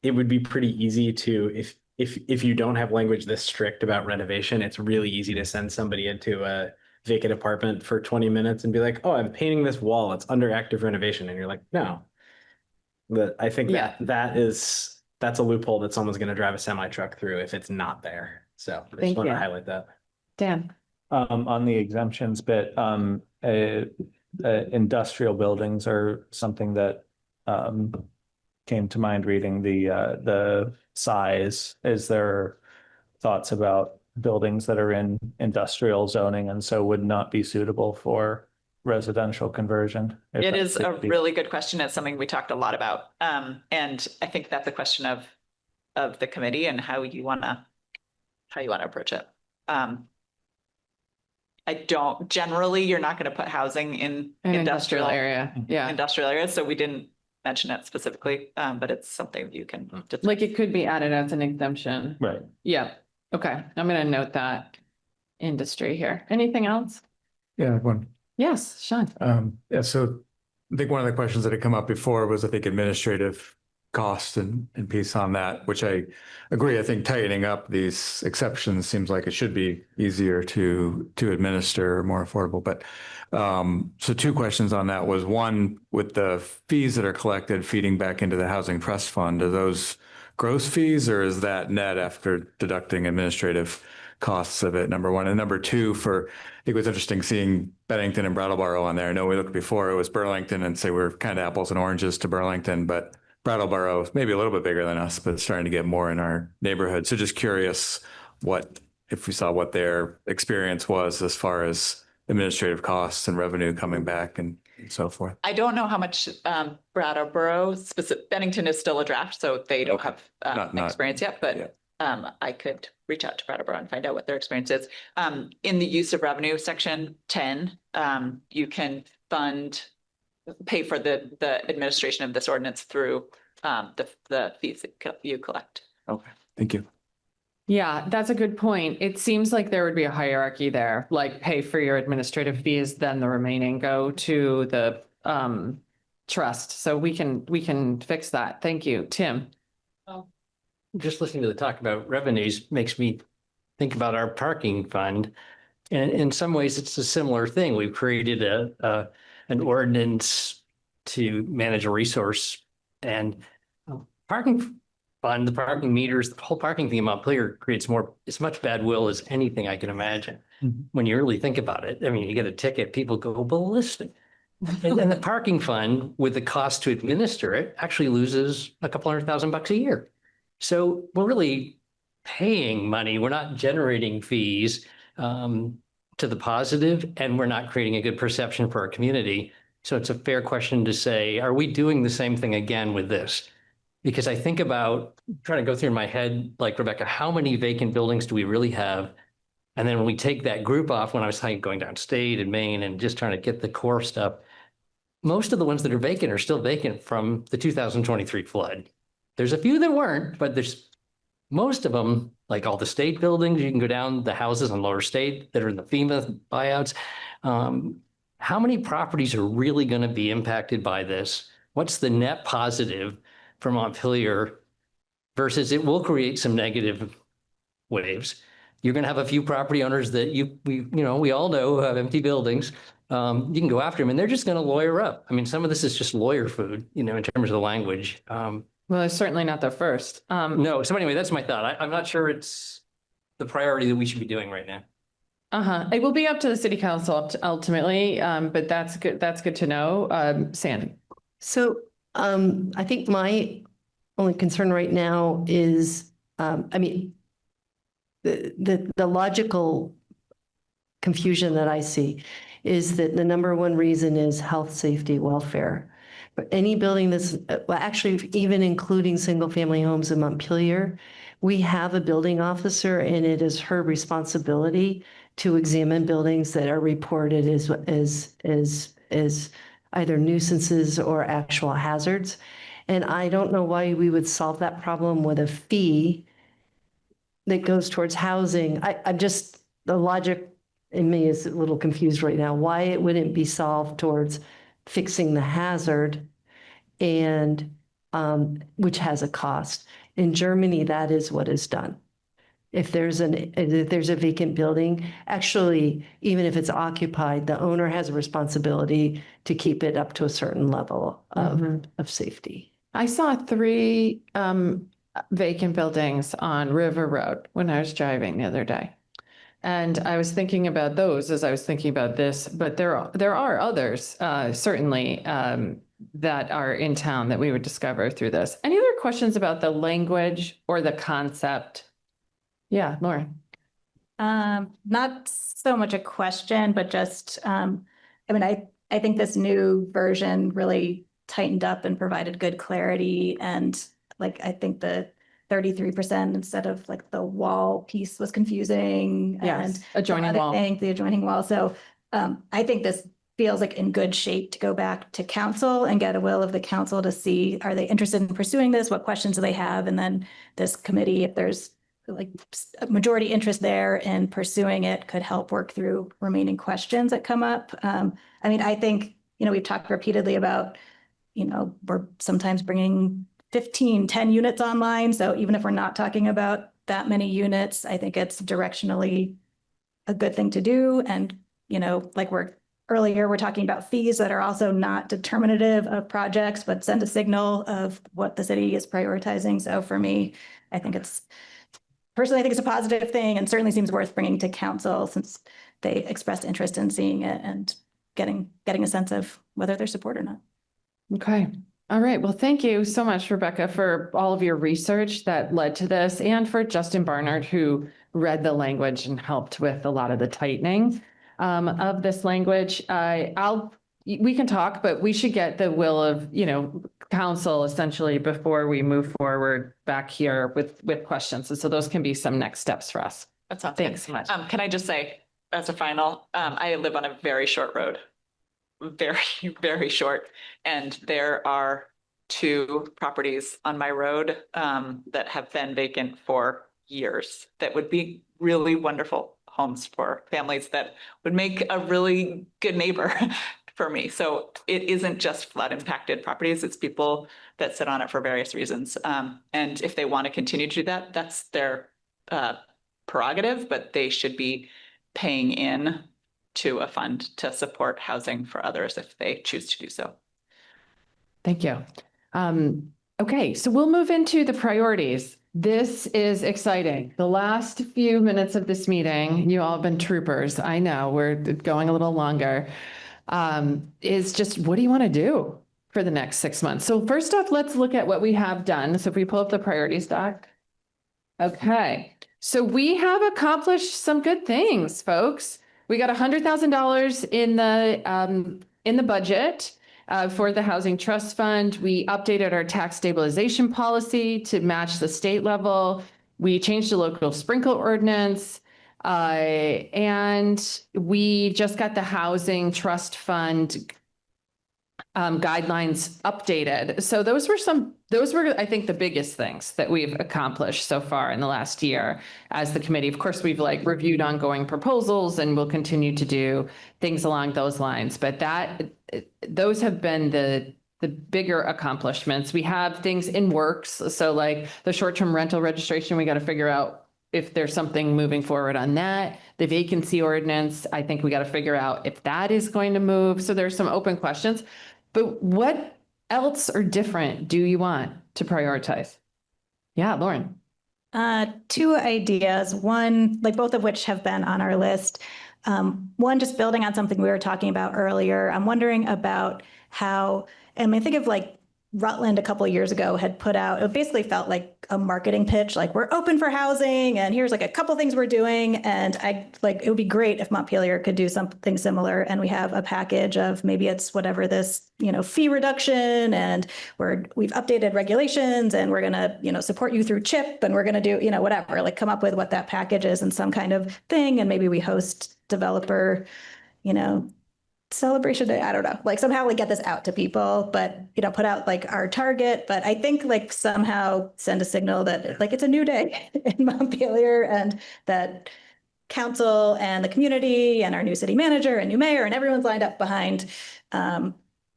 it would be pretty easy to, if you don't have language this strict about renovation, it's really easy to send somebody into a vacant apartment for 20 minutes and be like, oh, I'm painting this wall, it's under active renovation. And you're like, no. But I think that's a loophole that someone's going to drive a semi truck through if it's not there. So I just want to highlight that. Dan. On the exemptions bit, industrial buildings are something that came to mind reading the size. Is there thoughts about buildings that are in industrial zoning and so would not be suitable for residential conversion? It is a really good question. It's something we talked a lot about. And I think that's a question of the committee and how you want to approach it. Generally, you're not going to put housing in industrial area. Yeah. Industrial areas. So we didn't mention it specifically, but it's something you can just. Like it could be added as an exemption. Right. Yeah. Okay. I'm going to note that industry here. Anything else? Yeah, one. Yes, Sean. So I think one of the questions that had come up before was, I think, administrative cost and piece on that, which I agree. I think tightening up these exceptions seems like it should be easier to administer, more affordable. But so two questions on that was, one, with the fees that are collected feeding back into the housing trust fund, are those gross fees or is that net after deducting administrative costs of it, number one? And number two, I think it was interesting seeing Bennington and Brattleboro on there. I know we looked before, it was Burlington, and say we're kind of apples and oranges to Burlington, but Brattleboro is maybe a little bit bigger than us, but it's starting to get more in our neighborhood. So just curious if we saw what their experience was as far as administrative costs and revenue coming back and so forth. I don't know how much Brattleboro Bennington is still a draft, so they don't have experience yet, but I could reach out to Brattleboro and find out what their experience is. In the use of revenue section 10, you can pay for the administration of this ordinance through the fees that you collect. Okay, thank you. Yeah, that's a good point. It seems like there would be a hierarchy there, like pay for your administrative fees, then the remaining go to the trust. So we can fix that. Thank you, Tim. Just listening to the talk about revenues makes me think about our parking fund. And in some ways, it's a similar thing. We've created an ordinance to manage a resource, and parking fund, the parking meters, the whole parking thing in Montpelier creates as much bad will as anything I can imagine. When you really think about it, I mean, you get a ticket, people go ballistic. And the parking fund, with the cost to administer it, actually loses a couple $100,000 a year. So we're really paying money. We're not generating fees to the positive, and we're not creating a good perception for our community. So it's a fair question to say, are we doing the same thing again with this? Because I think about trying to go through in my head, like Rebecca, how many vacant buildings do we really have? And then when we take that group off, when I was going downstate in Maine and just trying to get the core stuff, most of the ones that are vacant are still vacant from the 2023 flood. There's a few that weren't, but there's most of them, like all the state buildings, you can go down the houses on Lower State that are in the FEMA buyouts. How many properties are really going to be impacted by this? What's the net positive for Montpelier versus it will create some negative waves? You're going to have a few property owners that we all know have empty buildings. You can go after them and they're just going to lawyer up. I mean, some of this is just lawyer food, in terms of the language. Well, it's certainly not the first. No. So anyway, that's my thought. I'm not sure it's the priority that we should be doing right now. It will be up to the city council ultimately, but that's good. That's good to know. Sandy. So I think my only concern right now is, the logical confusion that I see is that the number one reason is health, safety, welfare. But any building that's, well, actually, even including single-family homes in Montpelier, we have a building officer, and it is her responsibility to examine buildings that are reported as either nuisances or actual hazards. And I don't know why we would solve that problem with a fee that goes towards housing. I'm just, the logic in me is a little confused right now, why it wouldn't be solved towards fixing the hazard, and which has a cost. In Germany, that is what is done. If there's a vacant building, actually, even if it's occupied, the owner has a responsibility to keep it up to a certain level of safety. I saw 3 vacant buildings on River Road when I was driving the other day. And I was thinking about those as I was thinking about this, but there are others, certainly, that are in town that we would discover through this. Any other questions about the language or the concept? Yeah, Lauren. Not so much a question, but just, I think this new version really tightened up and provided good clarity. And I think the 33% instead of the wall piece was confusing. Yes, and adjoining wall. The adjoining wall. So I think this feels like in good shape to go back to council and get a will of the council to see, are they interested in pursuing this? What questions do they have? And then this committee, if there's a majority interest there in pursuing it, could help work through remaining questions that come up. I think, we've talked repeatedly about, we're sometimes bringing 10 units online. So even if we're not talking about that many units, I think it's directionally a good thing to do. And, we're talking about fees that are also not determinative of projects, but send a signal of what the city is prioritizing. So for me, I think it's a positive thing, and certainly seems worth bringing to council since they expressed interest in seeing it and getting a sense of whether they're support or not. Okay. All right. Well, thank you so much, Rebecca, for all of your research that led to this, and for Justin Barnard, who read the language and helped with a lot of the tightening of this language. We can talk, but we should get the will of, council essentially before we move forward back here with questions. And so those can be some next steps for us. That sounds Thanks good. so much. Can I just say, as a final, I live on a very short road, very, very short. And there are 2 properties on my road that have been vacant for years that would be really wonderful homes for families that would make a really good neighbor for me. So it isn't just flood impacted properties, it's people that sit on it for various reasons. And if they want to continue to do that, that's their prerogative, but they should be paying in to a fund to support housing for others if they choose to do so. Thank you. Okay, so we'll move into the priorities. This is exciting. The last few minutes of this meeting, you all have been troopers. I know we're going a little longer. Is just, what do you want to do for the next 6 months? So first off, let's look at what we have done. So if we pull up the priorities doc. Okay, so we have accomplished some good things, folks. We got $100,000 in the budget for the Housing Trust Fund. We updated our tax stabilization policy to match the state level. We changed the local sprinkle ordinance. And we just got the Housing Trust Fund guidelines updated. So those were, I think, the biggest things that we've accomplished so far in the last year as the committee. Of course, we've reviewed ongoing proposals and we'll continue to do things along those lines. But those have been the bigger accomplishments. We have things in works. So like the short-term rental registration, we got to figure out if there's something moving forward on that. The vacancy ordinance, I think we got to figure out if that is going to move. So there's some open questions. But what else or different do you want to prioritize? Yeah, Lauren. 2 ideas. One, like both of which have been on our list. One, just building on something we were talking about earlier. I'm wondering about how, I mean, think of like Rutland a couple of years ago had put out, it basically felt like a marketing pitch, like we're open for housing and here's like a couple things we're doing. And it would be great if Montpelier could do something similar. And we have a package of maybe it's whatever this, fee reduction, and we've updated regulations and we're going to, support you through CHIP and we're going to do, whatever, like come up with what that package is and some kind of thing. And maybe we host developer, celebration day. I don't know, like somehow get this out to people, but put out like our target. But I think like somehow send a signal that like it's a new day in Montpelier and that council and the community and our new city manager and new mayor and everyone's lined up behind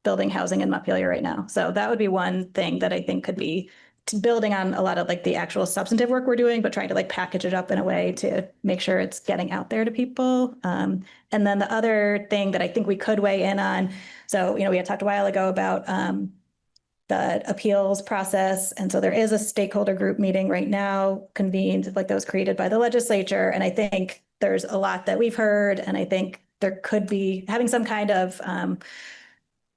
building housing in Montpelier right now. So that would be one thing that I think could be building on a lot of like the actual substantive work we're doing, but trying to like package it up in a way to make sure it's getting out there to people. And then the other thing that I think we could weigh in on, so, we had talked a while ago about the appeals process. And so there is a stakeholder group meeting right now convened, like that was created by the legislature. And I think there's a lot that we've heard, and I think there could be having some kind of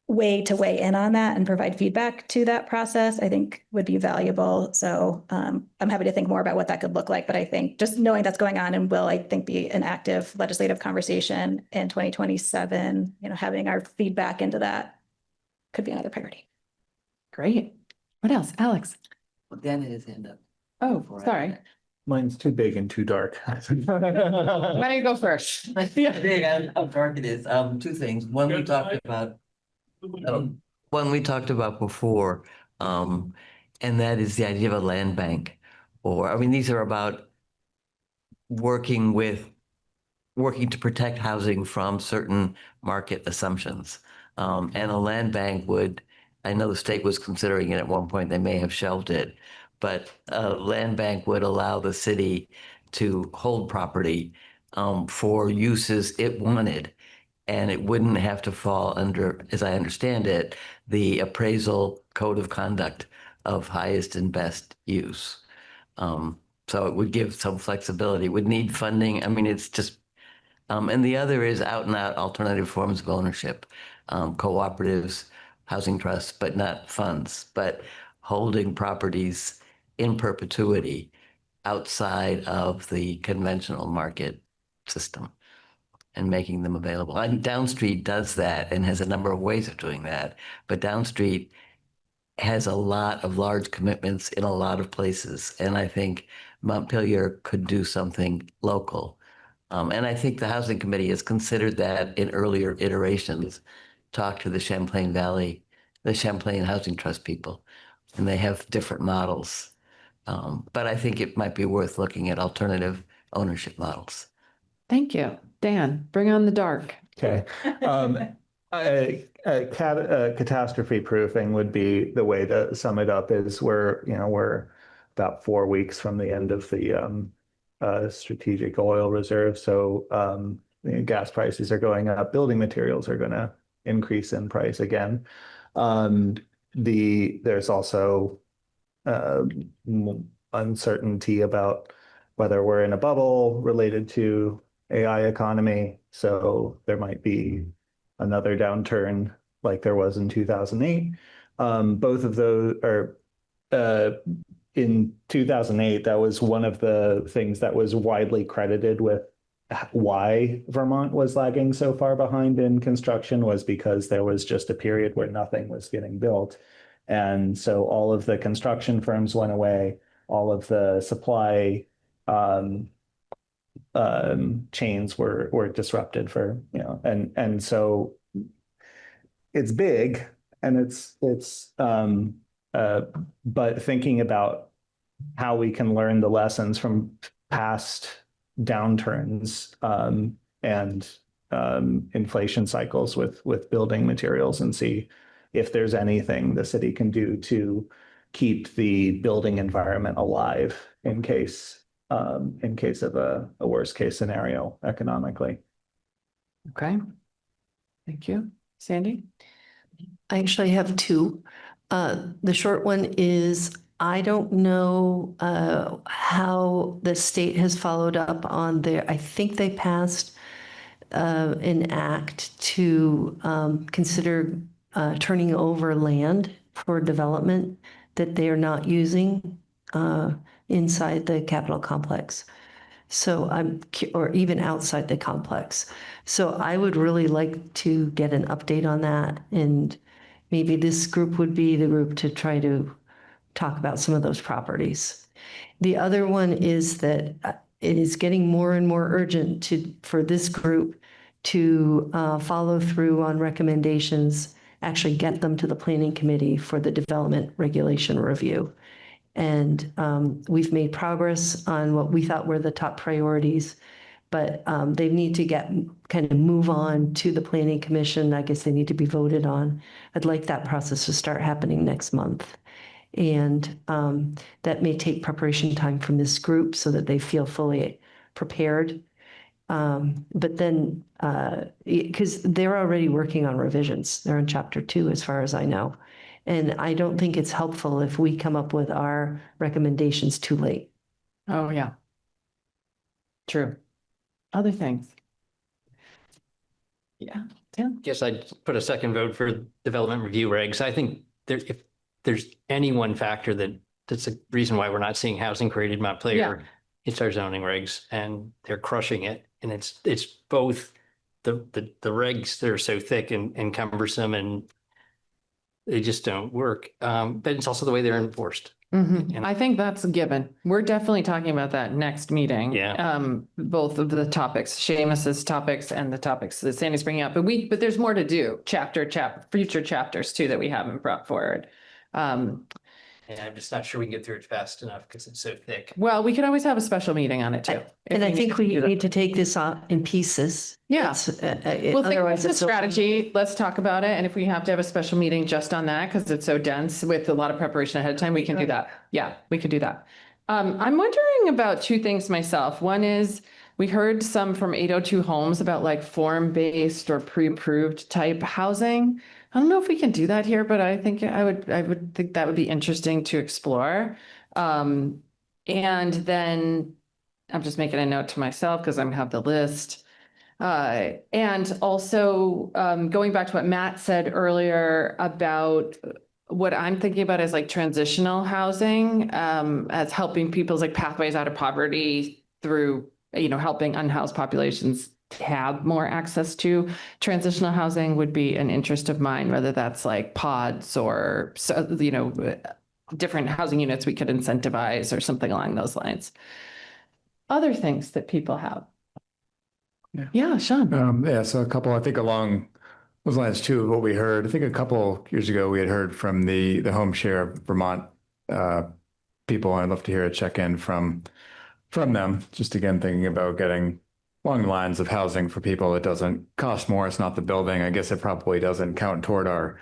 way to weigh in on that and provide feedback to that process, I think would be valuable. So I'm happy to think more about what that could look like. But I think just knowing that's going on and will, I think, be an active legislative conversation in 2027, having our feedback into that could be another priority. Great. What else? Alex? Well, Dan had his hand up. Oh, sorry. Mine's too big and too dark. Why don't you go first? Big and how dark it is. 2 things. One we talked about before, and that is the idea of a land bank. These are about working to protect housing from certain market assumptions. And a land bank I know the state was considering it at one point, they may have shelved it, but a land bank would allow the city to hold property for uses it wanted. And it wouldn't have to fall under, as I understand it, the appraisal code of conduct of highest and best use. So it would give some flexibility, would need funding. It's just, and the other is out and out alternative forms of ownership, cooperatives, housing trusts, but not funds, but holding properties in perpetuity outside of the conventional market system and making them available. And Downstreet does that and has a number of ways of doing that. But Downstreet has a lot of large commitments in a lot of places. And I think Montpelier could do something local. And I think the Housing Committee has considered that in earlier iterations, talked to the Champlain Housing Trust people, and they have different models. But I think it might be worth looking at alternative ownership models. Thank you. Dan, bring on the dark. Okay. Catastrophe proofing would be the way to sum it up. Is we're about 4 weeks from the end of the strategic oil reserve. So gas prices are going up. Building materials are going to increase in price again. There's also uncertainty about whether we're in a bubble related to AI economy. So there might be another downturn like there was in 2008. Both of those are in 2008. That was one of the things that was widely credited with why Vermont was lagging so far behind in construction, was because there was just a period where nothing was getting built. And so all of the construction firms went away, all of the supply chains were disrupted for, and so it's big, and but thinking about how we can learn the lessons from past downturns and inflation cycles with building materials, and see if there's anything the city can do to keep the building environment alive in case of a worst case scenario economically. Okay. Thank you. Sandy? I actually have two. The short one is, I don't know how the state has followed up on I think they passed an act to consider turning over land for development that they are not using inside the Capitol complex. So or even outside the complex. So I would really like to get an update on that. And maybe this group would be the group to try to talk about some of those properties. The other one is that it is getting more and more urgent for this group to follow through on recommendations, actually get them to the planning committee for the development regulation review. And we've made progress on what we thought were the top priorities, but they need to move on to the planning commission. I guess they need to be voted on. I'd like that process to start happening next month. And that may take preparation time from this group so that they feel fully prepared. But then, because they're already working on revisions, they're in chapter 2, as far as I know. And I don't think it's helpful if we come up with our recommendations too late. Oh, yeah. True. Other things? Yeah. Tim? Guess I'd put a second vote for development review regs. I think if there's any one factor that's the reason why we're not seeing housing created in Montpelier, it's our zoning regs, and they're crushing it. And it's both the regs that are so thick and cumbersome, and they just don't work. But it's also the way they're enforced. Mm-hmm. I think that's a given. We're definitely talking about that next meeting. Yeah. Both of the topics, Seamus's topics and the topics that Sandy's bringing up, but there's more to do. Future chapters too that we haven't brought forward. And I'm just not sure we can get through it fast enough because it's so thick. Well, we could always have a special meeting on it too. And I think we need to take this in pieces. Yeah. We'll think Otherwise, it's a strategy. Let's talk about it. And if we have to have a special meeting just on that, because it's so dense with a lot of preparation ahead of time, we can do that. Yeah, we could do that. I'm wondering about two things myself. One is, we heard some from 802 Homes about like form-based or pre-approved type housing. I don't know if we can do that here, but I think I would think that would be interesting to explore. And then I'm just making a note to myself because I have the list. And also going back to what Matt said earlier about what I'm thinking about is like transitional housing as helping people's like pathways out of poverty through, helping unhoused populations have more access to transitional housing would be an interest of mine, whether that's like pods or, different housing units we could incentivize or something along those lines. Other things that people have. Yeah, Sean. So a couple, I think along those lines too, of what we heard, I think a couple years ago, we had heard from the home share of Vermont people. I'd love to hear a check-in from them. Just again, thinking about getting along the lines of housing for people. It doesn't cost more. It's not the building. I guess it probably doesn't count toward our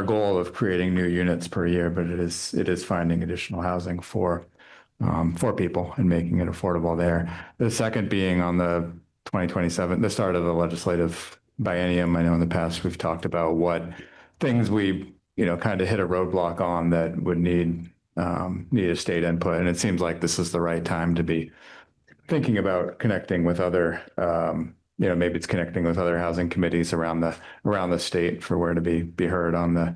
goal of creating new units per year, but it is finding additional housing for people and making it affordable there. The second being on the 2027, the start of the legislative biennium. I know in the past we've talked about what things we, kind of hit a roadblock on that would need a state input. And it seems like this is the right time to be thinking about connecting with other, maybe it's connecting with other housing committees around the state for where to be heard on the,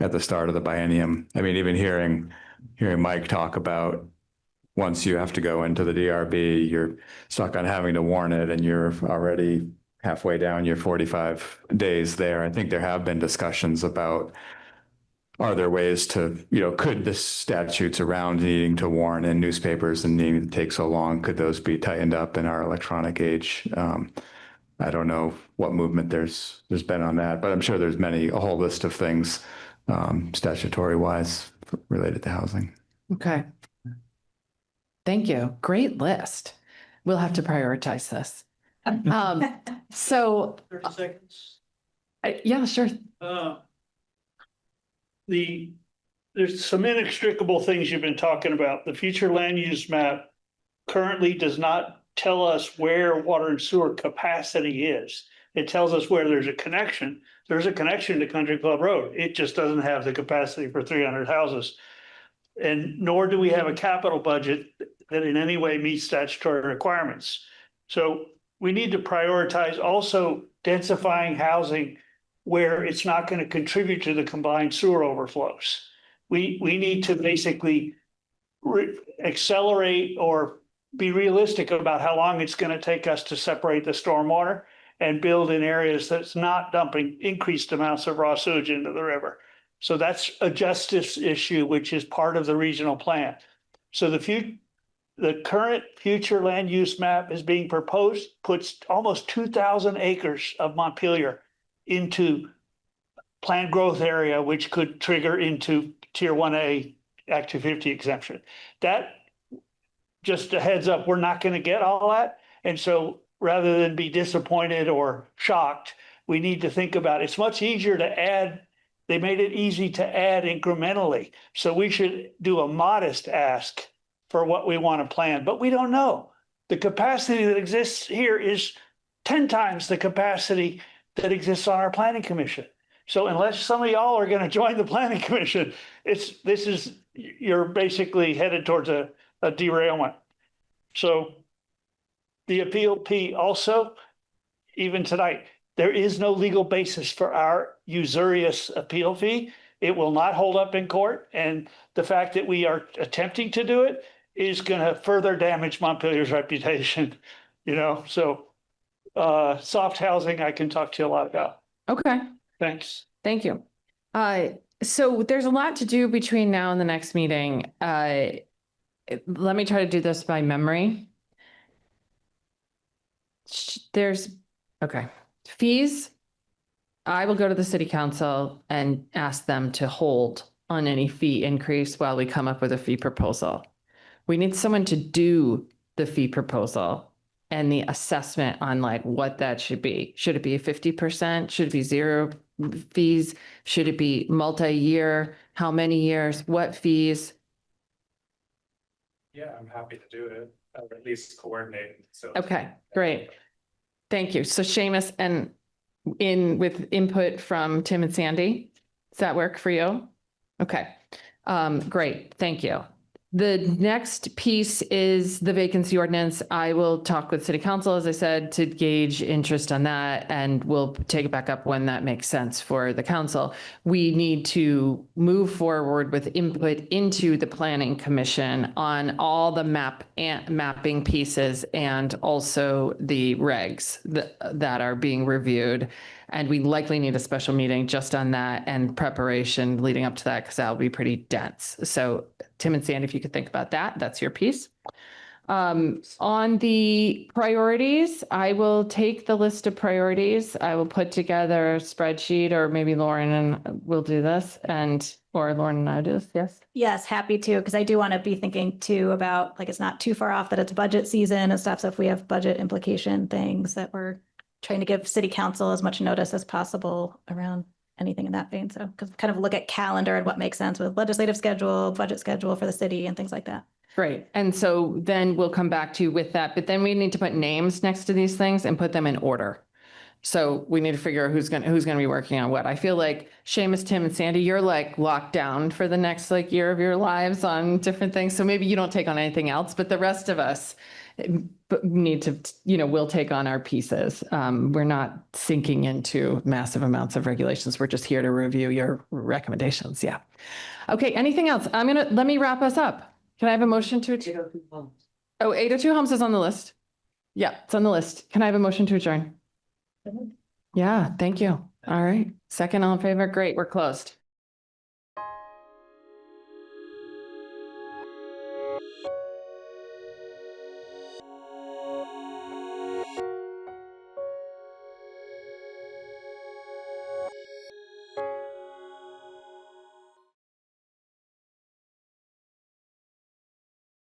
at the start of the biennium. I mean, even hearing Mike talk about once you have to go into the DRB, you're stuck on having to warn it and you're already halfway down your 45 days there. I think there have been discussions about, are there ways to, could the statutes around needing to warn in newspapers and needing to take so long, could those be tightened up in our electronic age? I don't know what movement there's been on that, but I'm sure there's a whole list of things statutory wise related to housing. Okay. Thank you. Great list. We'll have to prioritize this. So 30 seconds. Yeah, sure. There's some inextricable things you've been talking about. The future land use map currently does not tell us where water and sewer capacity is. It tells us where there's a connection. There's a connection to Country Club Road. It just doesn't have the capacity for 300 houses. And nor do we have a capital budget that in any way meets statutory requirements. So we need to prioritize also densifying housing where it's not going to contribute to the combined sewer overflows. We need to basically accelerate or be realistic about how long it's going to take us to separate the stormwater and build in areas that's not dumping increased amounts of raw sewage into the river. So that's a justice issue, which is part of the regional plan. So the current future land use map is being proposed, puts almost 2,000 acres of Montpelier into planned growth area, which could trigger into Tier 1A Act 250 exemption. That, just a heads up, we're not going to get all that. And so rather than be disappointed or shocked, we need to think about it. It's much easier to add. They made it easy to add incrementally. So we should do a modest ask for what we want to plan, but we don't know. The capacity that exists here is 10 times the capacity that exists on our planning commission. So unless some of y'all are going to join the planning commission, you're basically headed towards a derailment. So the appeal P also, even tonight, there is no legal basis for our usurious appeal fee. It will not hold up in court. And the fact that we are attempting to do it is going to further damage Montpelier's reputation, So soft housing, I can talk to you a lot about. Okay. Thanks. Thank you. So there's a lot to do between now and the next meeting. Let me try to do this by memory. Okay. Fees. I will go to the city council and ask them to hold on any fee increase while we come up with a fee proposal. We need someone to do the fee proposal and the assessment on what that should be. Should it be 50%? Should it be zero fees? Should it be multi-year? How many years? What fees? Yeah, I'm happy to do it, or at least coordinate. So Okay, great. Thank you. So Seamus, and with input from Tim and Sandy, does that work for you? Okay, great. Thank you. The next piece is the vacancy ordinance. I will talk with city council, as I said, to gauge interest on that, and we'll take it back up when that makes sense for the council. We need to move forward with input into the planning commission on all the mapping pieces and also the regs that are being reviewed. And we likely need a special meeting just on that and preparation leading up to that, because that'll be pretty dense. So Tim and Sandy, if you could think about that, that's your piece. On the priorities, I will take the list of priorities. I will put together a spreadsheet, or maybe Lauren and we'll do this, and or Lauren and I do this, yes? Yes, happy to, because I do want to be thinking too about, like, it's not too far off that it's budget season and stuff. So if we have budget implication things that we're trying to give city council as much notice as possible around anything in that vein. So, because kind of look at calendar and what makes sense with legislative schedule, budget schedule for the city and things like that. Great. And so then we'll come back to you with that, but then we need to put names next to these things and put them in order. So we need to figure out who's gonna be working on what. I feel like Seamus, Tim, and Sandy, you're like locked down for the next like year of your lives on different things. So maybe you don't take on anything else, but the rest of us need to, we'll take on our pieces. We're not sinking into massive amounts of regulations. We're just here to review your recommendations. Yeah. Okay. Anything else? Let me wrap us up. Can I have a motion to? 802 Homes is on the list. Yeah, it's on the list. Can I have a motion to adjourn? Yeah, thank you. All right. Second, all in favor? Great. We're closed.